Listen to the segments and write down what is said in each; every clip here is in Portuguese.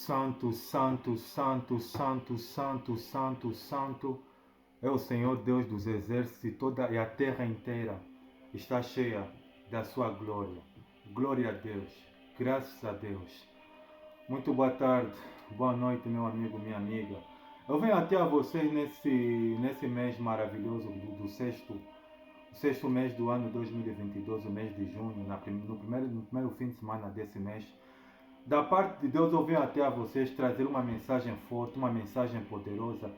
santo, santo, santo, santo, santo, santo, santo é o Senhor Deus dos exércitos e a terra inteira está cheia da sua glória. Glória a Deus, graças a Deus. Muito boa tarde, boa noite, meu amigo, minha amiga. Eu venho até a vocês nesse mês maravilhoso do sexto mês do ano 2022, o mês de junho, no primeiro fim de semana desse mês. Da parte de Deus eu venho até a vocês trazer uma mensagem forte, uma mensagem poderosa,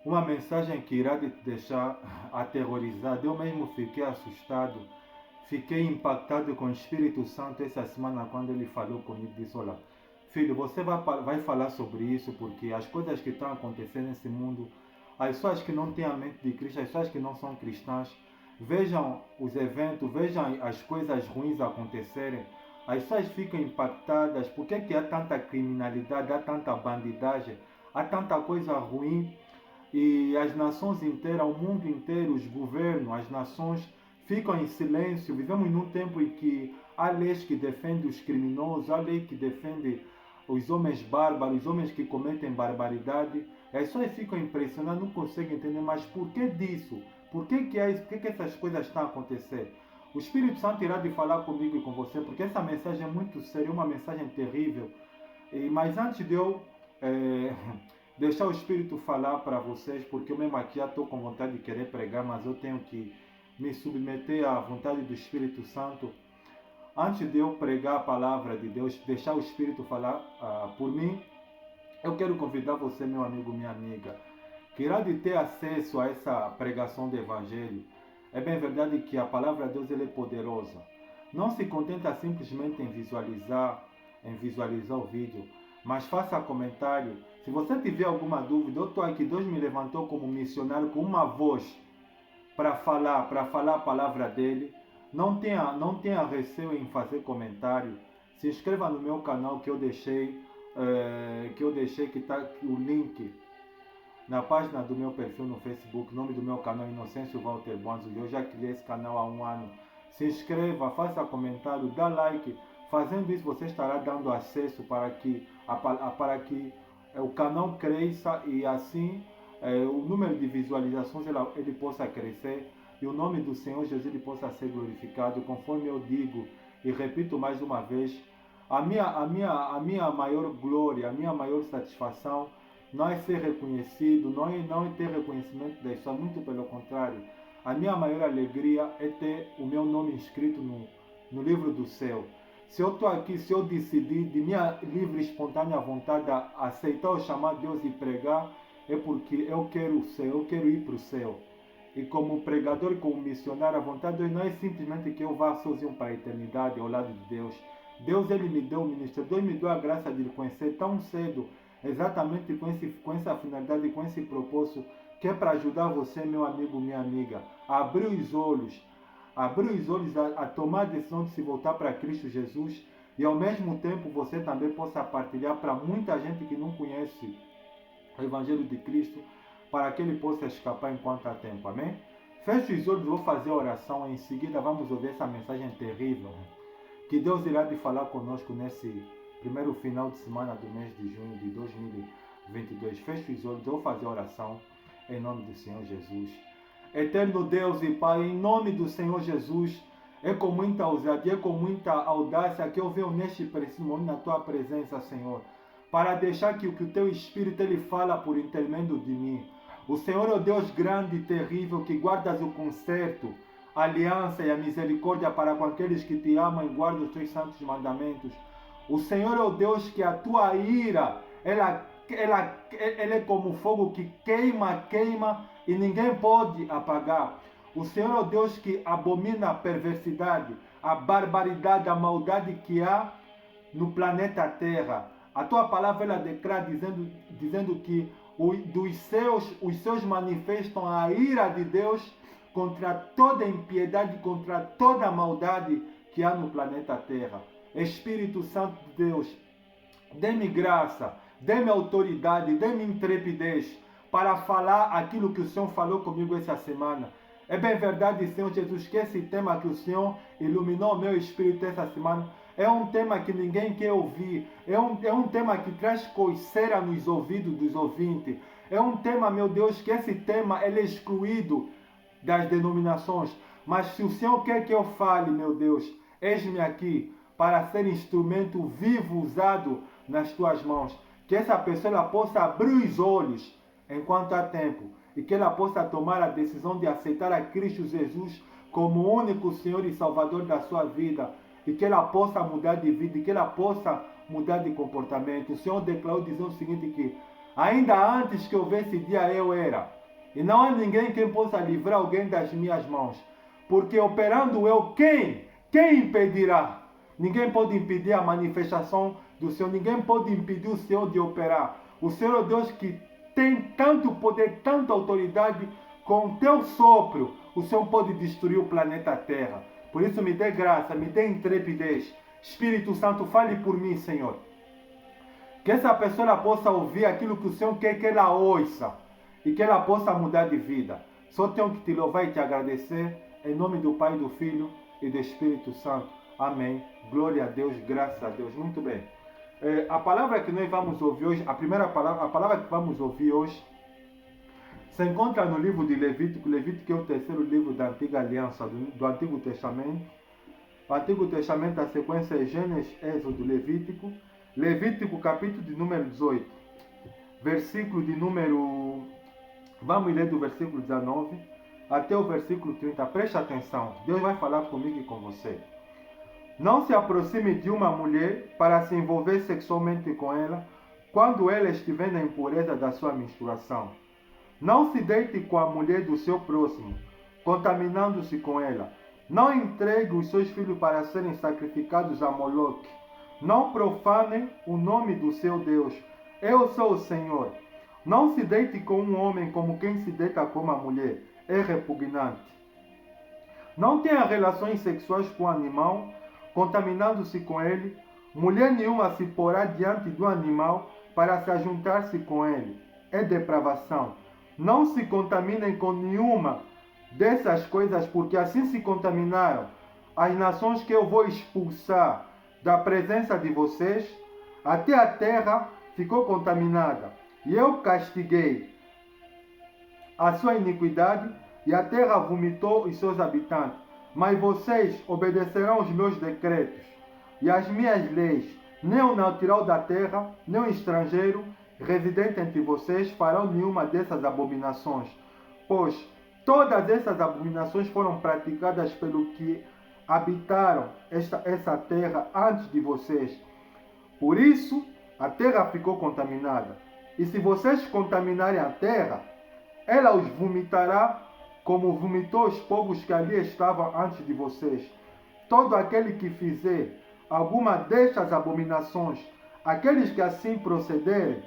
uma mensagem que irá te deixar aterrorizado. Eu mesmo fiquei assustado, fiquei impactado com o Espírito Santo essa semana quando ele falou comigo, disse: olha, filho, você vai falar sobre isso porque as coisas que estão acontecendo nesse mundo, as pessoas que não têm a mente de Cristo, as pessoas que não são cristãs, vejam os eventos, vejam as coisas ruins acontecerem, as pessoas ficam impactadas. Por que há tanta criminalidade, há tanta bandidagem, há tanta coisa ruim? E as nações inteiras, o mundo inteiro, os governos, as nações ficam em silêncio. Vivemos num tempo em que há leis que defendem os criminosos, há leis que defendem os homens bárbaros, os homens que cometem barbaridade. As pessoas ficam impressionadas, não conseguem entender, mas por que disso? Por que essas coisas estão a acontecer? O Espírito Santo irá de falar comigo e com você, porque essa mensagem é muito séria, uma mensagem terrível. Mas antes de eu deixar o Espírito falar para vocês, porque eu mesmo aqui já estou com vontade de querer pregar, mas eu tenho que me submeter à vontade do Espírito Santo. Antes de eu pregar a palavra de Deus, deixar o Espírito falar por mim, eu quero convidar você, meu amigo, minha amiga, que irá de ter acesso a essa pregação do Evangelho. É bem verdade que a palavra de Deus é poderosa. Não se contenta simplesmente em visualizar o vídeo, mas faça comentário. Se você tiver alguma dúvida, eu estou aqui, Deus me levantou como missionário com uma voz para falar a palavra dele. Não tenha receio em fazer comentário. Se inscreva no meu canal que eu deixei que está o link na página do meu perfil no Facebook. O nome do meu canal é Inocêncio Walter Bonzo. Eu já criei esse canal há um ano. Se inscreva, faça comentário, dá like. Fazendo isso, você estará dando acesso para que o canal cresça e assim o número de visualizações ele possa crescer e o nome do Senhor Jesus ele possa ser glorificado. Conforme eu digo e repito mais uma vez, a minha maior glória, a minha maior satisfação não é ser reconhecido, não é ter reconhecimento da história, muito pelo contrário. A minha maior alegria é ter o meu nome inscrito no livro do céu. Se eu estou aqui, se eu decidir de minha livre e espontânea vontade aceitar o chamado de Deus e pregar, é porque eu quero o céu, eu quero ir para o céu. E como pregador e como missionário, a vontade de Deus não é simplesmente que eu vá sozinho para a eternidade ao lado de Deus. Deus ele me deu o ministério, Deus me deu a graça de lhe conhecer tão cedo, exatamente com essa finalidade e com esse propósito, que é para ajudar você, meu amigo, minha amiga, a abrir os olhos a tomar a decisão de se voltar para Cristo Jesus e ao mesmo tempo você também possa partilhar para muita gente que não conhece o Evangelho de Cristo, para que ele possa escapar enquanto há tempo. Amém? Feche os olhos, vou fazer a oração, em seguida vamos ouvir essa mensagem terrível que Deus irá de falar conosco nesse primeiro final de semana do mês de junho de 2022. Feche os olhos, vou fazer a oração em nome do Senhor Jesus. Eterno Deus e Pai, em nome do Senhor Jesus, é com muita ousadia, é com muita audácia que eu venho neste preciso momento na Tua presença, Senhor, para deixar que o Teu Espírito ele fala por intermédio de mim. O Senhor é o Deus grande e terrível que guardas o concerto, a aliança e a misericórdia para com aqueles que Te amam e guardam os Teus santos mandamentos. O Senhor é o Deus que a Tua ira, ela é como fogo que queima e ninguém pode apagar. O Senhor é o Deus que abomina a perversidade, a barbaridade, a maldade que há no planeta Terra. A Tua palavra ela declara dizendo que os seus manifestam a ira de Deus contra toda impiedade, contra toda a maldade que há no planeta Terra. Espírito Santo de Deus, dê-me graça, dê-me autoridade, dê-me intrepidez para falar aquilo que o Senhor falou comigo essa semana. É bem verdade, Senhor Jesus, que esse tema que o Senhor iluminou o meu espírito essa semana é um tema que ninguém quer ouvir, é um tema que traz coceira nos ouvidos dos ouvintes, é um tema, meu Deus, que esse tema ele é excluído das denominações. Mas se o Senhor quer que eu fale, meu Deus, eis-me aqui para ser instrumento vivo usado nas tuas mãos. Que essa pessoa ela possa abrir os olhos enquanto há tempo e que ela possa tomar a decisão de aceitar a Cristo Jesus como o único Senhor e Salvador da sua vida e que ela possa mudar de vida e que ela possa mudar de comportamento. O Senhor declarou dizendo o seguinte que ainda antes que houvesse dia eu era. E não há ninguém que possa livrar alguém das minhas mãos. Porque operando eu, quem impedirá? Ninguém pode impedir a manifestação do Senhor. Ninguém pode impedir o Senhor de operar. O Senhor é Deus que tem tanto poder, tanta autoridade. Com o teu sopro, o Senhor pode destruir o planeta Terra. Por isso me dê graça, me dê intrepidez. Espírito Santo, fale por mim, Senhor. Que essa pessoa possa ouvir aquilo que o Senhor quer que ela ouça. E que ela possa mudar de vida. Só tenho que te louvar e te agradecer. Em nome do Pai, do Filho e do Espírito Santo. Amém. Glória a Deus, graças a Deus. Muito bem. A palavra que nós vamos ouvir hoje, a palavra que vamos ouvir hoje, se encontra no livro de Levítico. Levítico é o terceiro livro da Antiga Aliança, do Antigo Testamento. O Antigo Testamento, a sequência é Gênesis, Êxodo, Levítico. Levítico, capítulo de número 18. Versículo de número... Vamos ler do versículo 19 até o versículo 30. Preste atenção. Deus vai falar comigo e com você. Não se aproxime de uma mulher para se envolver sexualmente com ela quando ela estiver na impureza da sua menstruação. Não se deite com a mulher do seu próximo, contaminando-se com ela. Não entregue os seus filhos para serem sacrificados a Moloque. Não profanem o nome do seu Deus. Eu sou o Senhor. Não se deite com um homem como quem se deita com uma mulher. É repugnante. Não tenha relações sexuais com o animal, contaminando-se com ele. Mulher nenhuma se porá diante do animal para se ajuntar-se com ele. É depravação. Não se contaminem com nenhuma dessas coisas, porque assim se contaminaram as nações que eu vou expulsar da presença de vocês. Até a terra ficou contaminada, e eu castiguei a sua iniquidade, e a terra vomitou os seus habitantes. Mas vocês obedecerão os meus decretos e as minhas leis. Nem o natural da terra, nem o estrangeiro residente entre vocês farão nenhuma dessas abominações, pois todas essas abominações foram praticadas pelo que habitaram essa terra antes de vocês. Por isso, a terra ficou contaminada. E se vocês contaminarem a terra, ela os vomitará como vomitou os povos que ali estavam antes de vocês. Todo aquele que fizer alguma destas abominações, aqueles que assim procederem,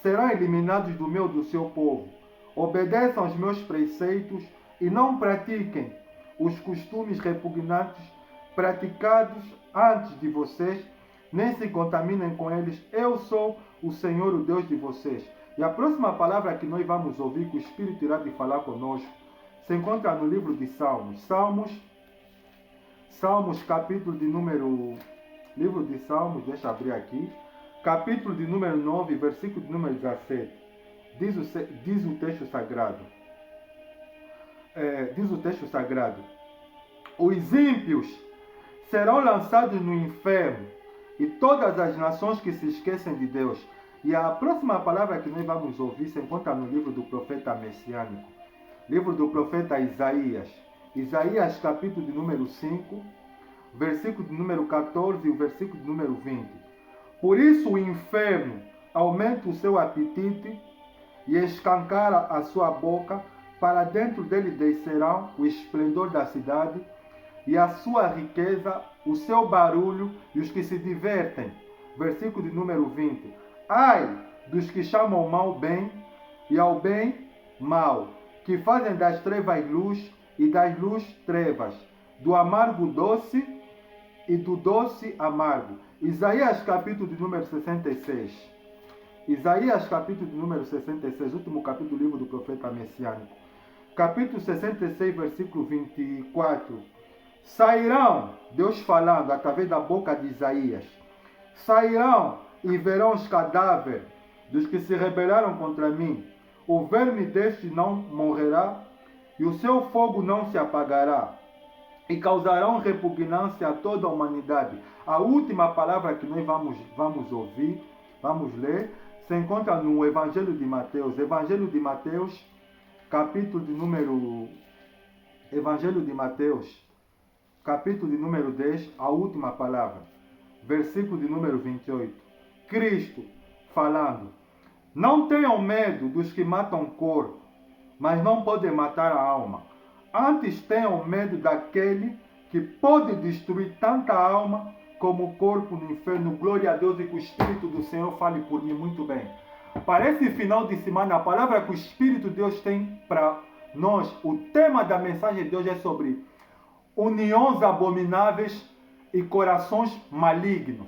serão eliminados do meio do seu povo. Obedeçam aos meus preceitos e não pratiquem os costumes repugnantes praticados antes de vocês, nem se contaminem com eles. Eu sou o Senhor, o Deus de vocês. E a próxima palavra que nós vamos ouvir, que o Espírito irá de falar conosco, se encontra no livro de Salmos. Salmos, capítulo de número... Livro de Salmos, deixa eu abrir aqui. Capítulo de número 9, versículo de número 17. Diz o texto sagrado. Diz o texto sagrado. Os ímpios serão lançados no inferno, e todas as nações que se esquecem de Deus. E a próxima palavra que nós vamos ouvir se encontra no livro do profeta messiânico. Livro do profeta Isaías. Isaías, capítulo de número 5, versículo de número 14 e o versículo de número 20. Por isso o inferno aumenta o seu apetite e escancara a sua boca, para dentro dele descerão o esplendor da cidade e a sua riqueza, o seu barulho e os que se divertem. Versículo de número 20. Ai dos que chamam o mal bem e ao bem mal, que fazem das trevas luz e das luz trevas, do amargo doce e do doce amargo. Isaías capítulo de número 66. Isaías capítulo de número 66, último capítulo do livro do profeta messiânico. Capítulo 66, versículo 24. Sairão, Deus falando através da boca de Isaías, sairão e verão os cadáveres dos que se rebelaram contra mim. O verme deste não morrerá e o seu fogo não se apagará, e causarão repugnância a toda a humanidade. A última palavra que nós vamos ouvir, vamos ler, se encontra no Evangelho de Mateus. Evangelho de Mateus, capítulo de número... Evangelho de Mateus, capítulo de número 10, a última palavra. Versículo de número 28. Cristo falando. Não tenham medo dos que matam o corpo, mas não podem matar a alma. Antes tenham medo daquele que pode destruir tanta alma como o corpo no inferno. Glória a Deus, e que o Espírito do Senhor fale por mim muito bem. Para esse final de semana, a palavra que o Espírito de Deus tem para nós, o tema da mensagem de Deus é sobre uniões abomináveis e corações malignos.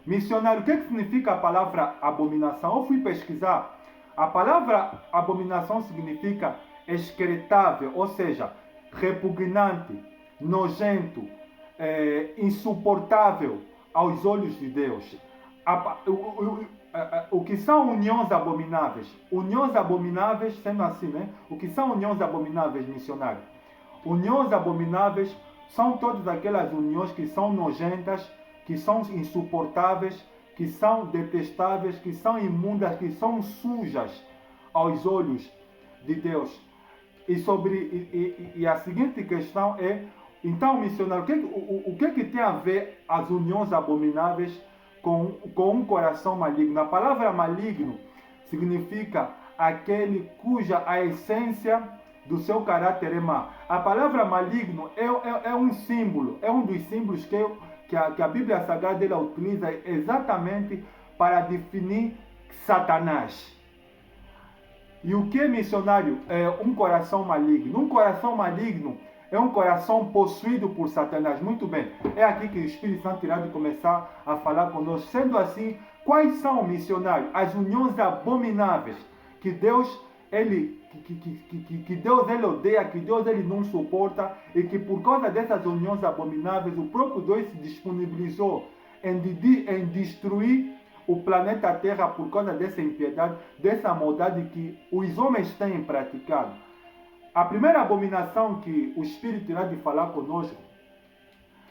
Missionário, o que significa a palavra abominação? Eu fui pesquisar. A palavra abominação significa excretável, ou seja, repugnante, nojento, insuportável aos olhos de Deus. O que são uniões abomináveis? Uniões abomináveis, sendo assim, né? O que são uniões abomináveis, missionário? Uniões abomináveis são todas aquelas uniões que são nojentas, que são insuportáveis, que são detestáveis, que são imundas, que são sujas aos olhos de Deus. E a seguinte questão é, então, missionário, o que tem a ver as uniões abomináveis com um coração maligno? A palavra maligno significa aquele cuja a essência do seu caráter é má. A palavra maligno é um símbolo, é um dos símbolos que a Bíblia Sagrada ela utiliza exatamente para definir Satanás. E o que, missionário, é um coração maligno? Um coração maligno é um coração possuído por Satanás. Muito bem, é aqui que o Espírito Santo irá de começar a falar conosco. Sendo assim, quais são, missionário, as uniões abomináveis que Deus Deus ele odeia, que Deus ele não suporta, e que por causa dessas uniões abomináveis, o próprio Deus se disponibilizou em destruir o planeta Terra por causa dessa impiedade, dessa maldade que os homens têm praticado. A primeira abominação que o Espírito irá de falar conosco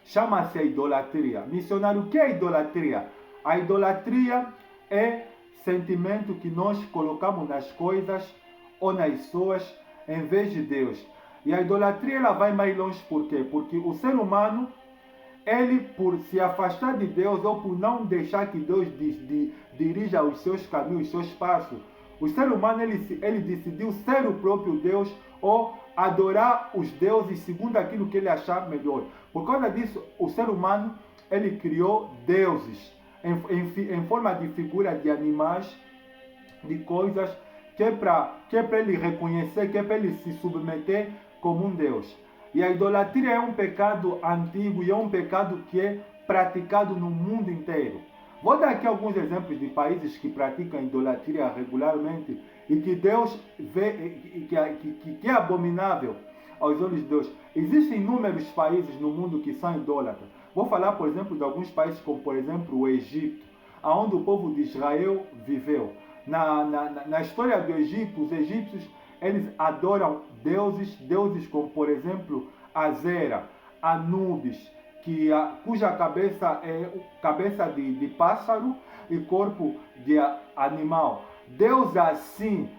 chama-se a idolatria. Missionário, o que é idolatria? A idolatria é sentimento que nós colocamos nas coisas ou nas pessoas em vez de Deus. E a idolatria ela vai mais longe por quê? Porque o ser humano, ele por se afastar de Deus ou por não deixar que Deus dirija os seus caminhos, os seus passos, o ser humano ele decidiu ser o próprio Deus ou adorar os deuses segundo aquilo que ele achar melhor. Por causa disso, o ser humano ele criou deuses em forma de figura de animais, de coisas, que é para ele reconhecer, que é para ele se submeter como um Deus. E a idolatria é um pecado antigo e é um pecado que é praticado no mundo inteiro. Vou dar aqui alguns exemplos de países que praticam idolatria regularmente e que Deus vê que é abominável aos olhos de Deus. Existem inúmeros países no mundo que são idólatras. Vou falar, por exemplo, de alguns países como, por exemplo, o Egito, onde o povo de Israel viveu. Na história do Egito, os egípcios eles adoram deuses como, por exemplo, Azera, Anubis, cuja cabeça é cabeça de pássaro e corpo de animal. Deusa assim,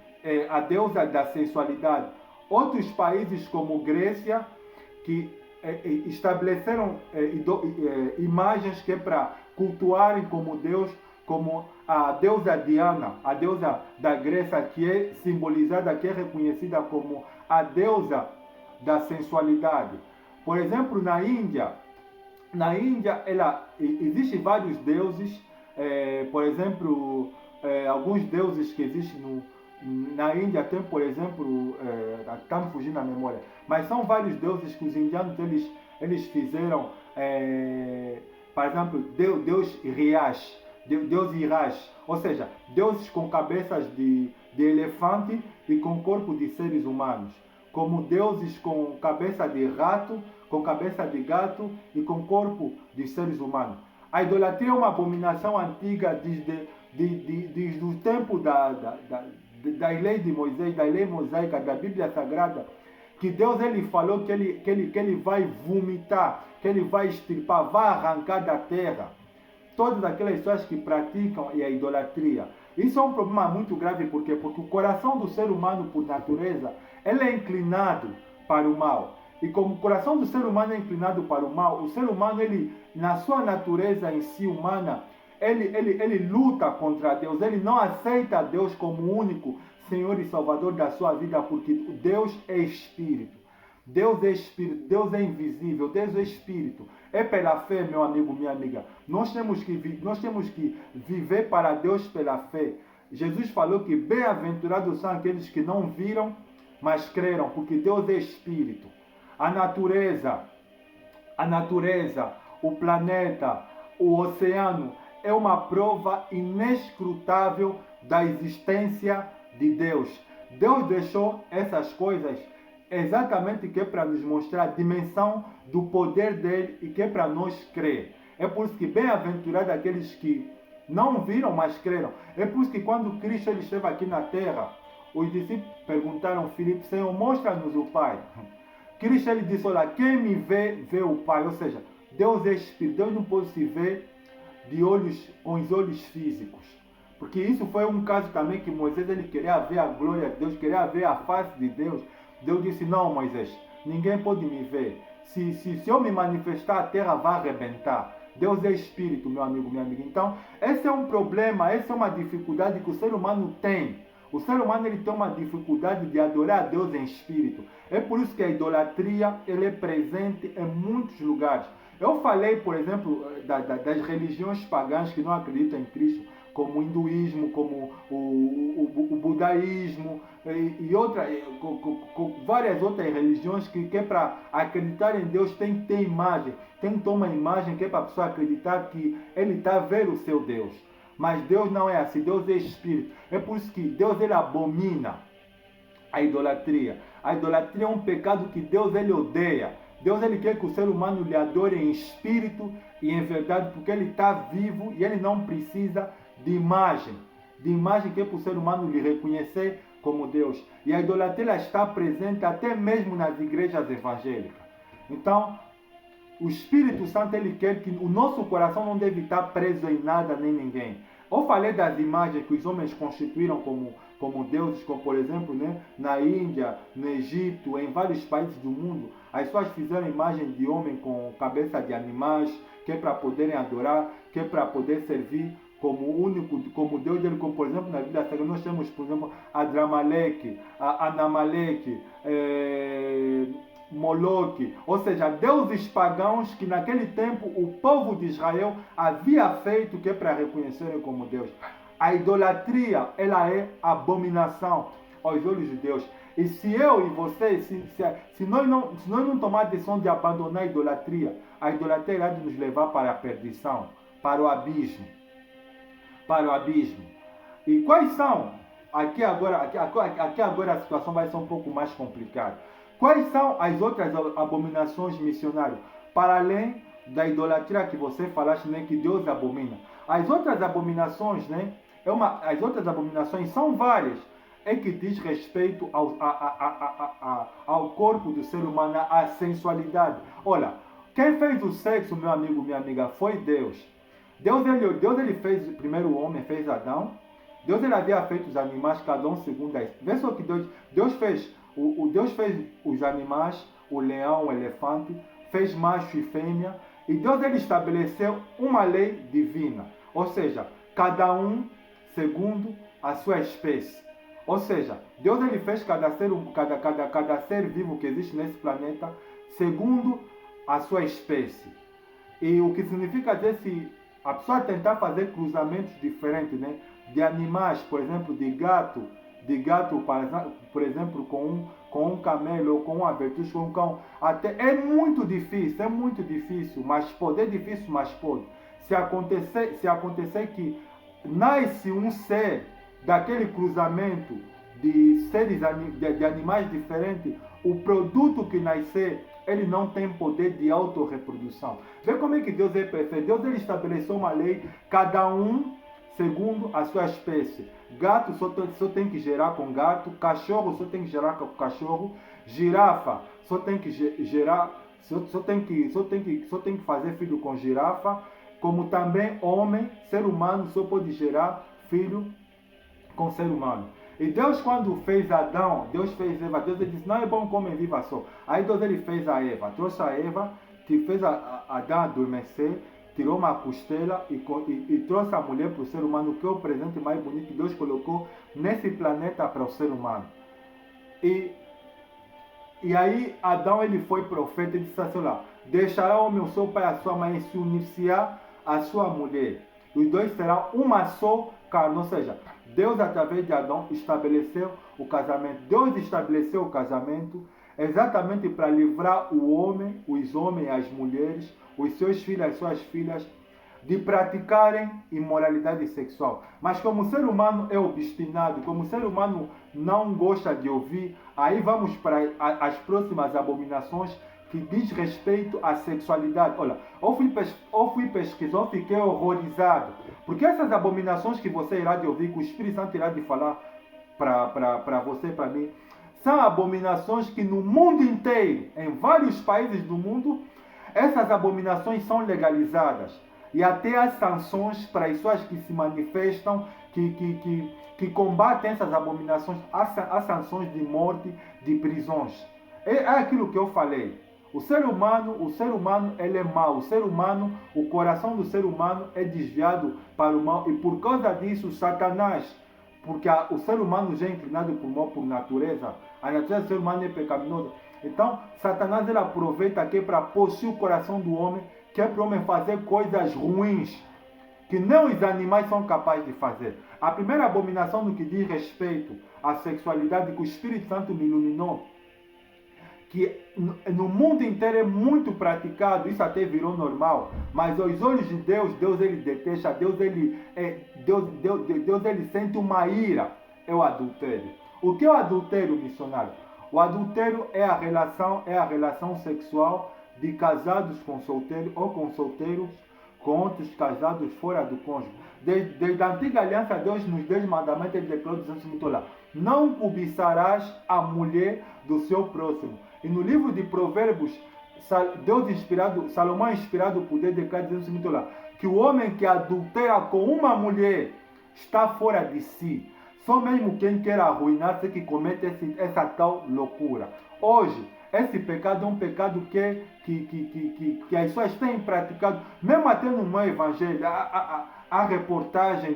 a deusa da sensualidade. Outros países como Grécia, que estabeleceram imagens que é para cultuarem como Deus, como a deusa Diana, a deusa da Grécia, que é simbolizada, que é reconhecida como a deusa da sensualidade. Por exemplo, na Índia existem vários deuses, por exemplo, alguns deuses que existem na Índia tem, por exemplo, está me fugindo a memória, mas são vários deuses que os indianos eles fizeram, por exemplo, Deus Riash, Deus Irash, ou seja, deuses com cabeças de elefante e com corpo de seres humanos, como deuses com cabeça de rato, com cabeça de gato e com corpo de seres humanos. A idolatria é uma abominação antiga desde o tempo da lei de Moisés, da lei mosaica, da Bíblia Sagrada, que Deus ele falou que ele vai vomitar, que ele vai extirpar, vai arrancar da terra todas aquelas pessoas que praticam a idolatria. Isso é um problema muito grave, por quê? Porque o coração do ser humano, por natureza, ele é inclinado para o mal. E como o coração do ser humano é inclinado para o mal, o ser humano, ele, na sua natureza em si humana, ele luta contra Deus, ele não aceita Deus como o único Senhor e Salvador da sua vida, porque Deus é Espírito. Deus é Espírito, Deus é invisível, Deus é Espírito. É pela fé, meu amigo, minha amiga. Nós temos que viver para Deus pela fé. Jesus falou que bem-aventurados são aqueles que não viram, mas creram, porque Deus é Espírito. A natureza, o planeta, o oceano, é uma prova inescrutável da existência de Deus. Deus deixou essas coisas exatamente que é para nos mostrar a dimensão do poder dele e que é para nós crer. É por isso que bem-aventurado aqueles que não viram, mas creram. É por isso que quando Cristo ele esteve aqui na terra, os discípulos perguntaram a Filipe, Senhor, mostra-nos o Pai. Cristo ele disse, olha, quem me vê, vê o Pai. Ou seja, Deus é Espírito, Deus não pode se ver com os olhos físicos. Porque isso foi um caso também que Moisés ele queria ver a glória de Deus, queria ver a face de Deus. Deus disse, não, Moisés, ninguém pode me ver. Se eu me manifestar, a terra vai arrebentar. Deus é Espírito, meu amigo, minha amiga. Então, esse é um problema, essa é uma dificuldade que o ser humano tem. O ser humano ele tem uma dificuldade de adorar a Deus em Espírito. É por isso que a idolatria ele é presente em muitos lugares. Eu falei, por exemplo, das religiões pagãs que não acreditam em Cristo, como o hinduísmo, como o budaísmo e várias outras religiões que é para acreditar em Deus tem que ter imagem, tem que ter uma imagem que é para a pessoa acreditar que ele está vendo o seu Deus. Mas Deus não é assim, Deus é Espírito. É por isso que Deus ele abomina a idolatria. A idolatria é um pecado que Deus ele odeia. Deus ele quer que o ser humano lhe adore em espírito e em verdade, porque ele está vivo e ele não precisa de imagem que é para o ser humano lhe reconhecer como Deus. E a idolatria está presente até mesmo nas igrejas evangélicas. Então, o Espírito Santo ele quer que o nosso coração não deve estar preso em nada nem ninguém. Eu falei das imagens que os homens constituíram como deuses, como por exemplo, né, na Índia, no Egito, em vários países do mundo. As pessoas fizeram imagem de homem com cabeça de animais, que é para poderem adorar, que é para poder servir como único, como Deus dele, como por exemplo na Bíblia Sagrada nós temos, por exemplo, Adramaleque, Anamaleque, Moloque, ou seja, deuses pagãos que naquele tempo o povo de Israel havia feito que é para reconhecerem como Deus. A idolatria, ela é abominação aos olhos de Deus. E se eu e você, se nós não tomarmos a decisão de abandonar a idolatria irá nos levar para a perdição, para o abismo. E quais são? Aqui agora a situação vai ser um pouco mais complicada. Quais são as outras abominações missionárias? Para além da idolatria que você falaste, né, que Deus abomina. As outras abominações, né, as outras abominações são várias. É que diz respeito ao corpo do ser humano, à sensualidade. Olha, quem fez o sexo, meu amigo, minha amiga, foi Deus. Deus ele fez o primeiro homem, fez Adão. Deus ele havia feito os animais, cada um segundo a isso. Vê só que Deus fez. Deus fez os animais, o leão, o elefante, fez macho e fêmea. E Deus ele estabeleceu uma lei divina. Ou seja, cada um segundo a sua espécie. Ou seja, Deus ele fez cada ser vivo que existe nesse planeta segundo a sua espécie. E o que significa dizer se a pessoa tentar fazer cruzamentos diferentes, né, de animais, por exemplo, de gato, por exemplo, com um camelo ou com um avestruz, com um cão, até é muito difícil, mas pode, é difícil, mas pode. Se acontecer que nasce um ser daquele cruzamento de seres de animais diferentes, o produto que nascer ele não tem poder de autorreprodução. Vê como é que Deus é perfeito. Deus ele estabeleceu uma lei, cada um segundo a sua espécie. Gato só tem que gerar com gato, cachorro só tem que gerar com cachorro, girafa só tem que gerar, só tem que fazer filho com girafa, como também homem, ser humano só pode gerar filho com ser humano. E Deus, quando fez Adão, Deus fez Eva, Deus disse, não é bom que o homem viva só. Aí Deus ele fez a Eva, trouxe a Eva, que fez Adão adormecer, tirou uma costela e trouxe a mulher para o ser humano, que é o presente mais bonito que Deus colocou nesse planeta para o ser humano. E aí Adão ele foi profeta e disse assim, lá, deixará o meu seu pai e a sua mãe, se unir-se-á a sua mulher. Os dois serão uma só carne, ou seja, Deus através de Adão estabeleceu o casamento. Deus estabeleceu o casamento exatamente para livrar o homem, os homens e as mulheres, os seus filhos e as suas filhas, de praticarem imoralidade sexual. Mas como o ser humano é obstinado, como o ser humano não gosta de ouvir, aí vamos para as próximas abominações que diz respeito à sexualidade. Olha, eu fui pesquisar, eu fiquei horrorizado, porque essas abominações que você irá de ouvir, que o Espírito Santo irá de falar para você, para mim, são abominações que no mundo inteiro, em vários países do mundo, essas abominações são legalizadas. E até as sanções para as pessoas que se manifestam, que combatem essas abominações, as sanções de morte, de prisões. É aquilo que eu falei. O ser humano ele é mau. O ser humano, o coração do ser humano é desviado para o mal. E por causa disso, Satanás, porque o ser humano já é inclinado por mal por natureza, a natureza do ser humano é pecaminosa. Então, Satanás ele aproveita aqui para possuir o coração do homem, que é para o homem fazer coisas ruins, que nem os animais são capazes de fazer. A primeira abominação no que diz respeito à sexualidade, que o Espírito Santo me iluminou, que no mundo inteiro é muito praticado, isso até virou normal, mas aos olhos de Deus, Deus ele detesta, Deus ele sente uma ira, é o adultério. O que é o adultério, missionário? O adultério é a relação sexual de casados com solteiros ou com solteiros com outros casados fora do cônjuge. Desde a antiga aliança, Deus nos 10 mandamentos, ele declarou, dizendo lá, não cobiçarás a mulher do seu próximo. E no livro de Provérbios, Salomão inspirado por Deus declara, dizendo lá, que o homem que adultera com uma mulher está fora de si. Só mesmo quem quer arruinar-se que comete essa tal loucura. Hoje, esse pecado é um pecado que as pessoas têm praticado, mesmo até no meu evangelho, há reportagem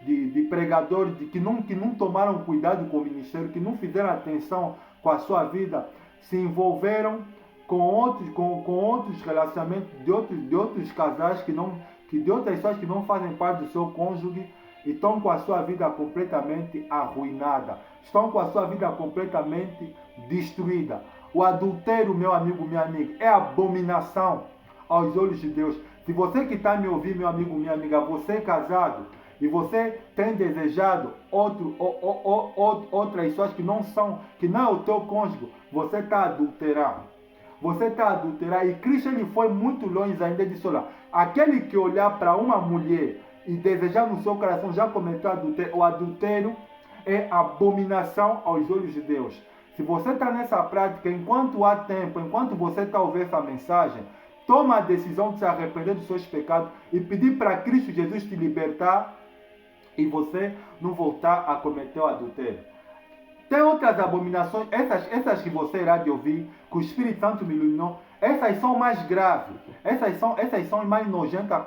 de pregadores que não tomaram cuidado com o ministério, que não fizeram atenção com a sua vida, se envolveram com outros relacionamentos de outros casais, de outras pessoas que não fazem parte do seu cônjuge, e estão com a sua vida completamente arruinada, estão com a sua vida completamente destruída. O adultério, meu amigo, minha amiga, é abominação aos olhos de Deus. Se você que está me ouvindo, meu amigo, minha amiga, você é casado e você tem desejado outras pessoas que não é o teu cônjuge, você está adulterando. Você está adulterando. E Cristo ele foi muito longe ainda disso lá. Aquele que olhar para uma mulher e desejar no seu coração já cometeu adultério. O adultério é abominação aos olhos de Deus. Se você está nessa prática, enquanto há tempo, enquanto você está ouvindo essa mensagem, toma a decisão de se arrepender dos seus pecados e pedir para Cristo Jesus te libertar e você não voltar a cometer o adultério. Tem outras abominações, essas que você irá de ouvir, que o Espírito Santo me iluminou, essas são mais graves, essas são mais nojentas.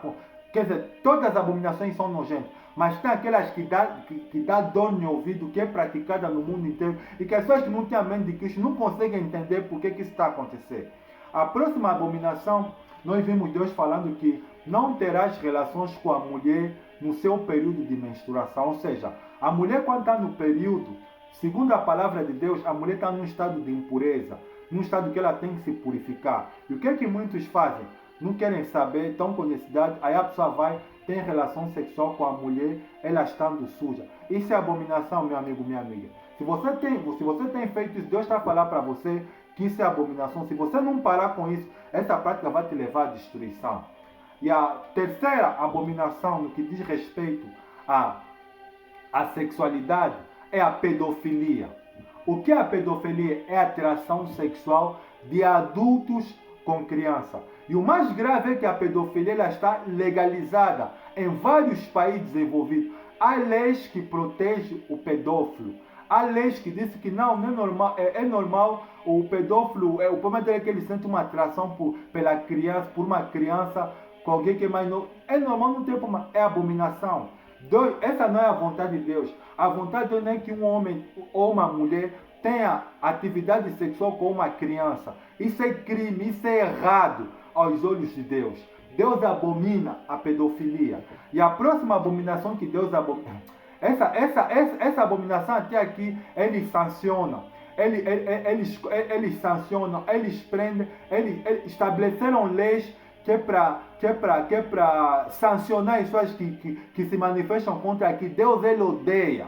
Quer dizer, todas as abominações são nojentas, mas tem aquelas que dá dor no ouvido, que é praticada no mundo inteiro, e que as pessoas que não têm a mente de Cristo não conseguem entender por que isso está acontecendo. A próxima abominação, nós vimos Deus falando que não terás relações com a mulher no seu período de menstruação, ou seja, a mulher quando está no período, segundo a palavra de Deus, a mulher está num estado de impureza, num estado que ela tem que se purificar. E o que é que muitos fazem? Não querem saber, estão com necessidade, aí a pessoa vai, tem relação sexual com a mulher, ela estando suja. Isso é abominação, meu amigo, minha amiga. Se você tem feito isso, Deus está a falar para você que isso é abominação. Se você não parar com isso, essa prática vai te levar à destruição. E a terceira abominação no que diz respeito à sexualidade é a pedofilia. O que é a pedofilia? É a atração sexual de adultos com criança. E o mais grave é que a pedofilia ela está legalizada em vários países desenvolvidos. Há leis que protegem o pedófilo. Há leis que dizem que não é normal, é normal o pedófilo, o problema dele é que ele sente uma atração pela criança, por uma criança, com alguém que é mais novo. É normal, não tem problema, é abominação. Essa não é a vontade de Deus. A vontade de Deus não é que um homem ou uma mulher tenha atividade sexual com uma criança. Isso é crime, isso é errado aos olhos de Deus. Deus abomina a pedofilia. E a próxima abominação que Deus abomina, essa abominação até aqui, eles sancionam. Eles sancionam, eles prendem, eles estabeleceram leis que é para sancionar as pessoas que se manifestam contra aqui. Deus ele odeia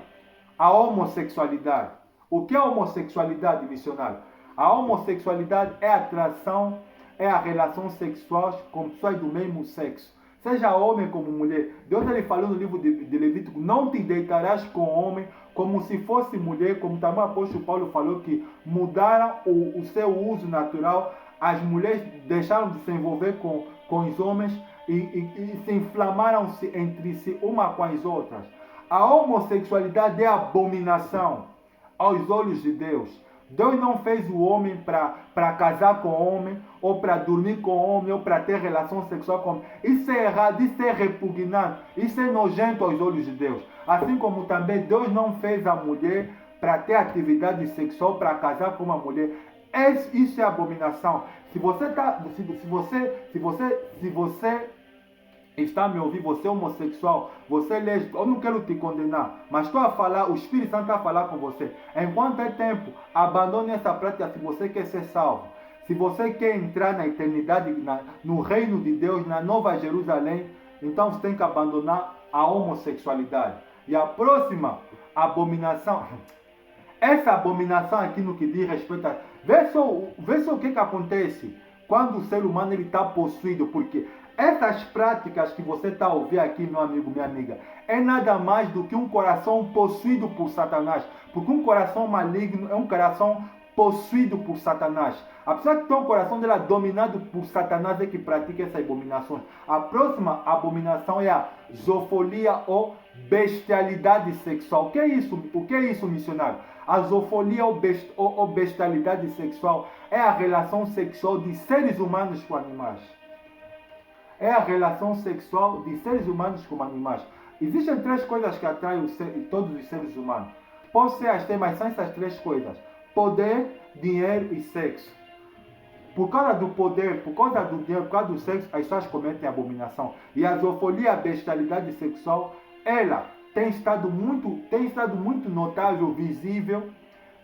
a homossexualidade. O que é homossexualidade, missionário? A homossexualidade é a atração, é a relação sexual com pessoas do mesmo sexo. Seja homem como mulher. Deus ele falou no livro de Levítico, não te deitarás com homem como se fosse mulher, como também o apóstolo Paulo falou que mudaram o seu uso natural. As mulheres deixaram de se envolver com os homens e se inflamaram-se entre si uma com as outras. A homossexualidade é abominação aos olhos de Deus. Deus não fez o homem para casar com o homem, ou para dormir com o homem, ou para ter relação sexual com o homem. Isso é errado, isso é repugnante, isso é nojento aos olhos de Deus. Assim como também Deus não fez a mulher para ter atividade sexual, para casar com uma mulher. Isso é abominação. Se você está a me ouvir, você é homossexual, você é lésbico, eu não quero te condenar, mas estou a falar, o Espírito Santo está a falar com você. Enquanto é tempo, abandone essa prática se você quer ser salvo. Se você quer entrar na eternidade, no reino de Deus, na Nova Jerusalém, então você tem que abandonar a homossexualidade. E a próxima abominação, essa abominação aqui no que diz respeito a... Vê só o que acontece quando o ser humano está possuído, porque essas práticas que você está a ouvir aqui, meu amigo, minha amiga, é nada mais do que um coração possuído por Satanás. Porque um coração maligno é um coração possuído por Satanás. A pessoa que tem um coração dela dominado por Satanás é que pratica essas abominações. A próxima abominação é a zoofilia ou bestialidade sexual. O que é isso, missionário? A zoofilia ou bestialidade sexual é a relação sexual de seres humanos com animais. É a relação sexual de seres humanos com animais. Existem três coisas que atraem todos os seres humanos. Pode ser as temas, são essas três coisas: poder, dinheiro e sexo. Por causa do poder, por causa do dinheiro, por causa do sexo, as pessoas cometem abominação. E a zoofilia, a bestialidade sexual, ela tem estado muito notável, visível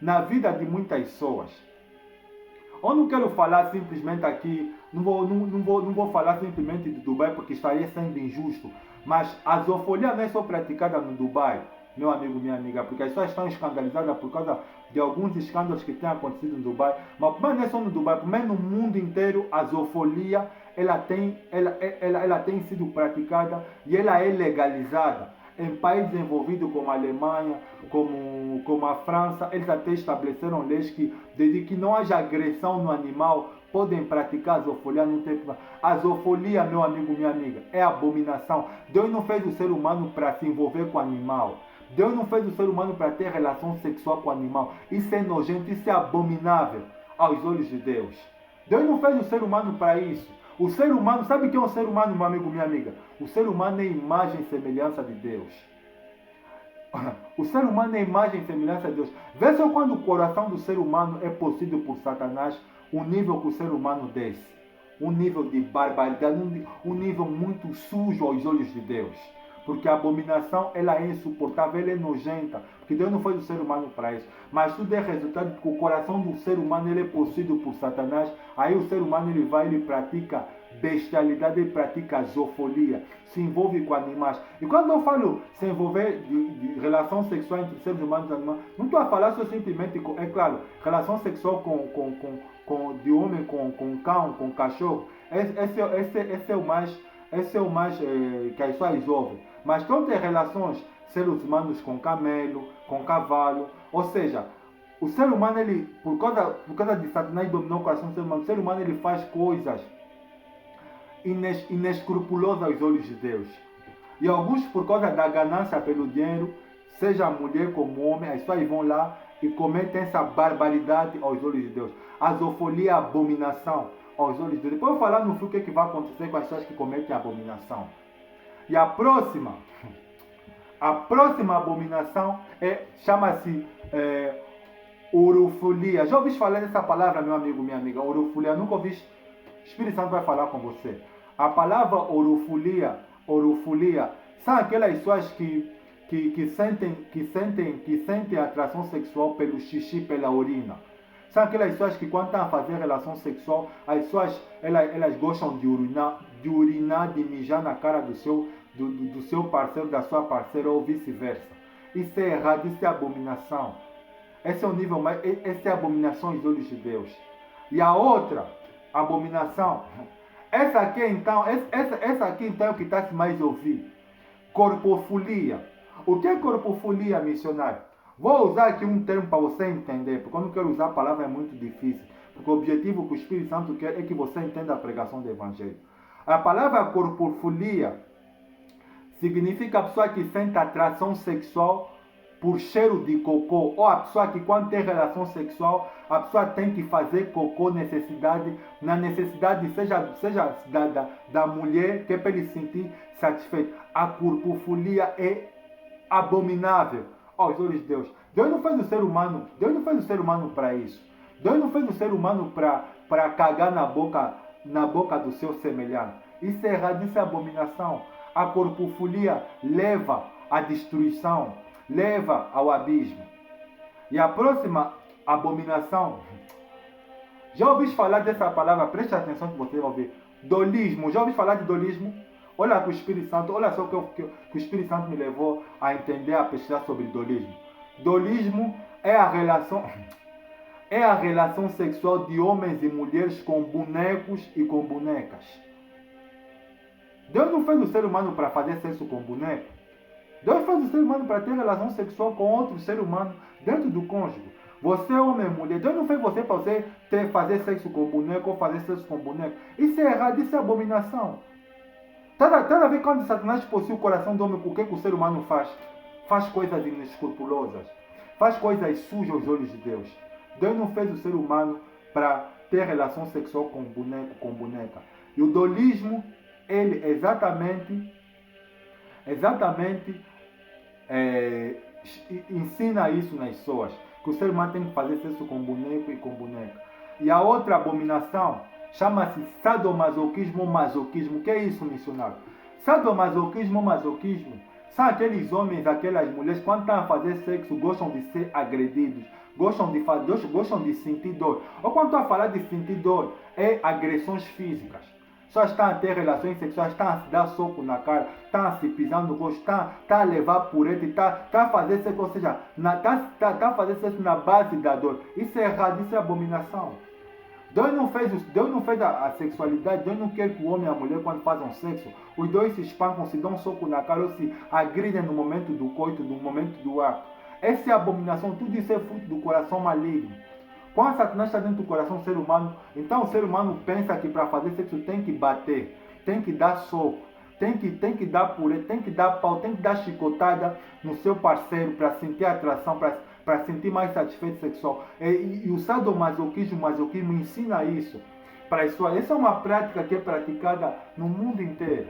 na vida de muitas pessoas. Eu não quero falar simplesmente aqui, não vou falar simplesmente de Dubai porque estaria sendo injusto, mas a zoofilia não é só praticada no Dubai, meu amigo, minha amiga, porque as pessoas estão escandalizadas por causa de alguns escândalos que têm acontecido no Dubai, mas não é só no Dubai, mas no mundo inteiro a zoofilia ela tem sido praticada e ela é legalizada. Em países desenvolvidos como a Alemanha, como a França, eles até estabeleceram leis que, desde que não haja agressão no animal, podem praticar a zoofilia, não tem problema. A zoofilia, meu amigo, minha amiga, é abominação. Deus não fez o ser humano para se envolver com o animal. Deus não fez o ser humano para ter relação sexual com o animal. Isso é nojento, isso é abominável aos olhos de Deus. Deus não fez o ser humano para isso. O ser humano, sabe o que é um ser humano, meu amigo, minha amiga? O ser humano é imagem e semelhança de Deus. O ser humano é imagem e semelhança de Deus. Vê só quando o coração do ser humano é possuído por Satanás, o nível que o ser humano desce. Um nível de barbaridade, um nível muito sujo aos olhos de Deus. Porque a abominação, ela é insuportável, ela é nojenta. Porque Deus não fez o ser humano para isso. Mas tudo é resultado de que o coração do ser humano ele é possuído por Satanás. Aí o ser humano ele pratica bestialidade, ele pratica zoofilia, se envolve com animais. E quando eu falo se envolver de relação sexual entre seres humanos e animais, não estou a falar só simplesmente, é claro, relação sexual de homem com cão, com cachorro. Esse é o mais que as pessoas ouvem. Mas estão ter relações seres humanos com camelo, com cavalo, ou seja, o ser humano, ele, por causa de Satanás dominar o coração do ser humano, ele faz coisas inescrupulosas aos olhos de Deus. E alguns, por causa da ganância pelo dinheiro, seja mulher como homem, as pessoas vão lá e cometem essa barbaridade aos olhos de Deus. A zoofilia é abominação aos olhos de Deus. Depois eu vou falar no fim o que vai acontecer com as pessoas que cometem abominação. E a próxima abominação chama-se orofilia. Já ouvi falar dessa palavra, meu amigo, minha amiga? Orofilia, nunca ouvi. O Espírito Santo vai falar com você. A palavra orofilia, são aquelas pessoas que sentem atração sexual pelo xixi, pela urina. São aquelas pessoas que quando estão a fazer relação sexual, as pessoas elas gostam de urinar, de mijar na cara do seu parceiro, da sua parceira ou vice-versa. Isso é errado, isso é abominação. Esse é o nível mais, essa é a abominação aos olhos de Deus. E a outra abominação, essa aqui então é o que está se mais ouvir. Corpofilia. O que é corpofilia, missionário? Vou usar aqui um termo para você entender, porque eu não quero usar a palavra, é muito difícil. Porque o objetivo que o Espírito Santo quer é que você entenda a pregação do Evangelho. A palavra corpofilia significa a pessoa que sente atração sexual por cheiro de cocô, ou a pessoa que quando tem relação sexual, a pessoa tem que fazer cocô na necessidade seja da mulher, que é para ele se sentir satisfeito. A corpofilia é abominável aos olhos de Deus. Deus não fez o ser humano para isso. Deus não fez o ser humano para cagar na boca do seu semelhante. Isso é errado, isso é abominação. A corpofilia leva à destruição, leva ao abismo. E a próxima abominação, já ouvi falar dessa palavra, preste atenção que você vai ouvir. Dolismo, já ouvi falar de dolismo? Olha que o Espírito Santo, olha só que o Espírito Santo me levou a entender, a pesquisar sobre dolismo. Dolismo é a relação sexual de homens e mulheres com bonecos e com bonecas. Deus não fez o ser humano para fazer sexo com boneco. Deus fez o ser humano para ter relação sexual com outro ser humano dentro do cônjuge. Você é homem e mulher. Deus não fez você para você fazer sexo com boneco ou fazer sexo com boneco. Isso é errado, isso é abominação. Toda vez quando Satanás possui o coração do homem, o que o ser humano faz? Faz coisas inescrupulosas. Faz coisas sujas aos olhos de Deus. Deus não fez o ser humano para ter relação sexual com boneco, com boneca. E o dolismo, ele ensina isso nas pessoas. Que o ser humano tem que fazer sexo com boneco e com boneca. E a outra abominação chama-se sadomasoquismo ou masoquismo. O que é isso, missionário? Sadomasoquismo ou masoquismo são aqueles homens, aquelas mulheres, quando estão a fazer sexo, gostam de ser agredidos, gostam de sentir dor. Ou quando estão a falar de sentir dor, é agressões físicas. Só estão a ter relações sexuais, estão a se dar soco na cara, estão a se pisar no rosto, estão a levar pureta, estão a fazer sexo, ou seja, estão a fazer sexo na base da dor. Isso é errado, isso é abominação. Deus não fez a sexualidade, Deus não quer que o homem e a mulher, quando fazem sexo, os dois se espancam, se dão um soco na cara ou se agridem no momento do coito, no momento do ato. Essa é a abominação, tudo isso é fruto do coração maligno. Quando Satanás está dentro do coração do ser humano, então o ser humano pensa que para fazer sexo tem que bater, tem que dar soco, tem que dar pureza, tem que dar pau, tem que dar chicotada no seu parceiro para sentir atração, para sentir mais satisfeito sexual. E o sadomasoquismo, o masoquismo ensina isso para as pessoas. Essa é uma prática que é praticada no mundo inteiro.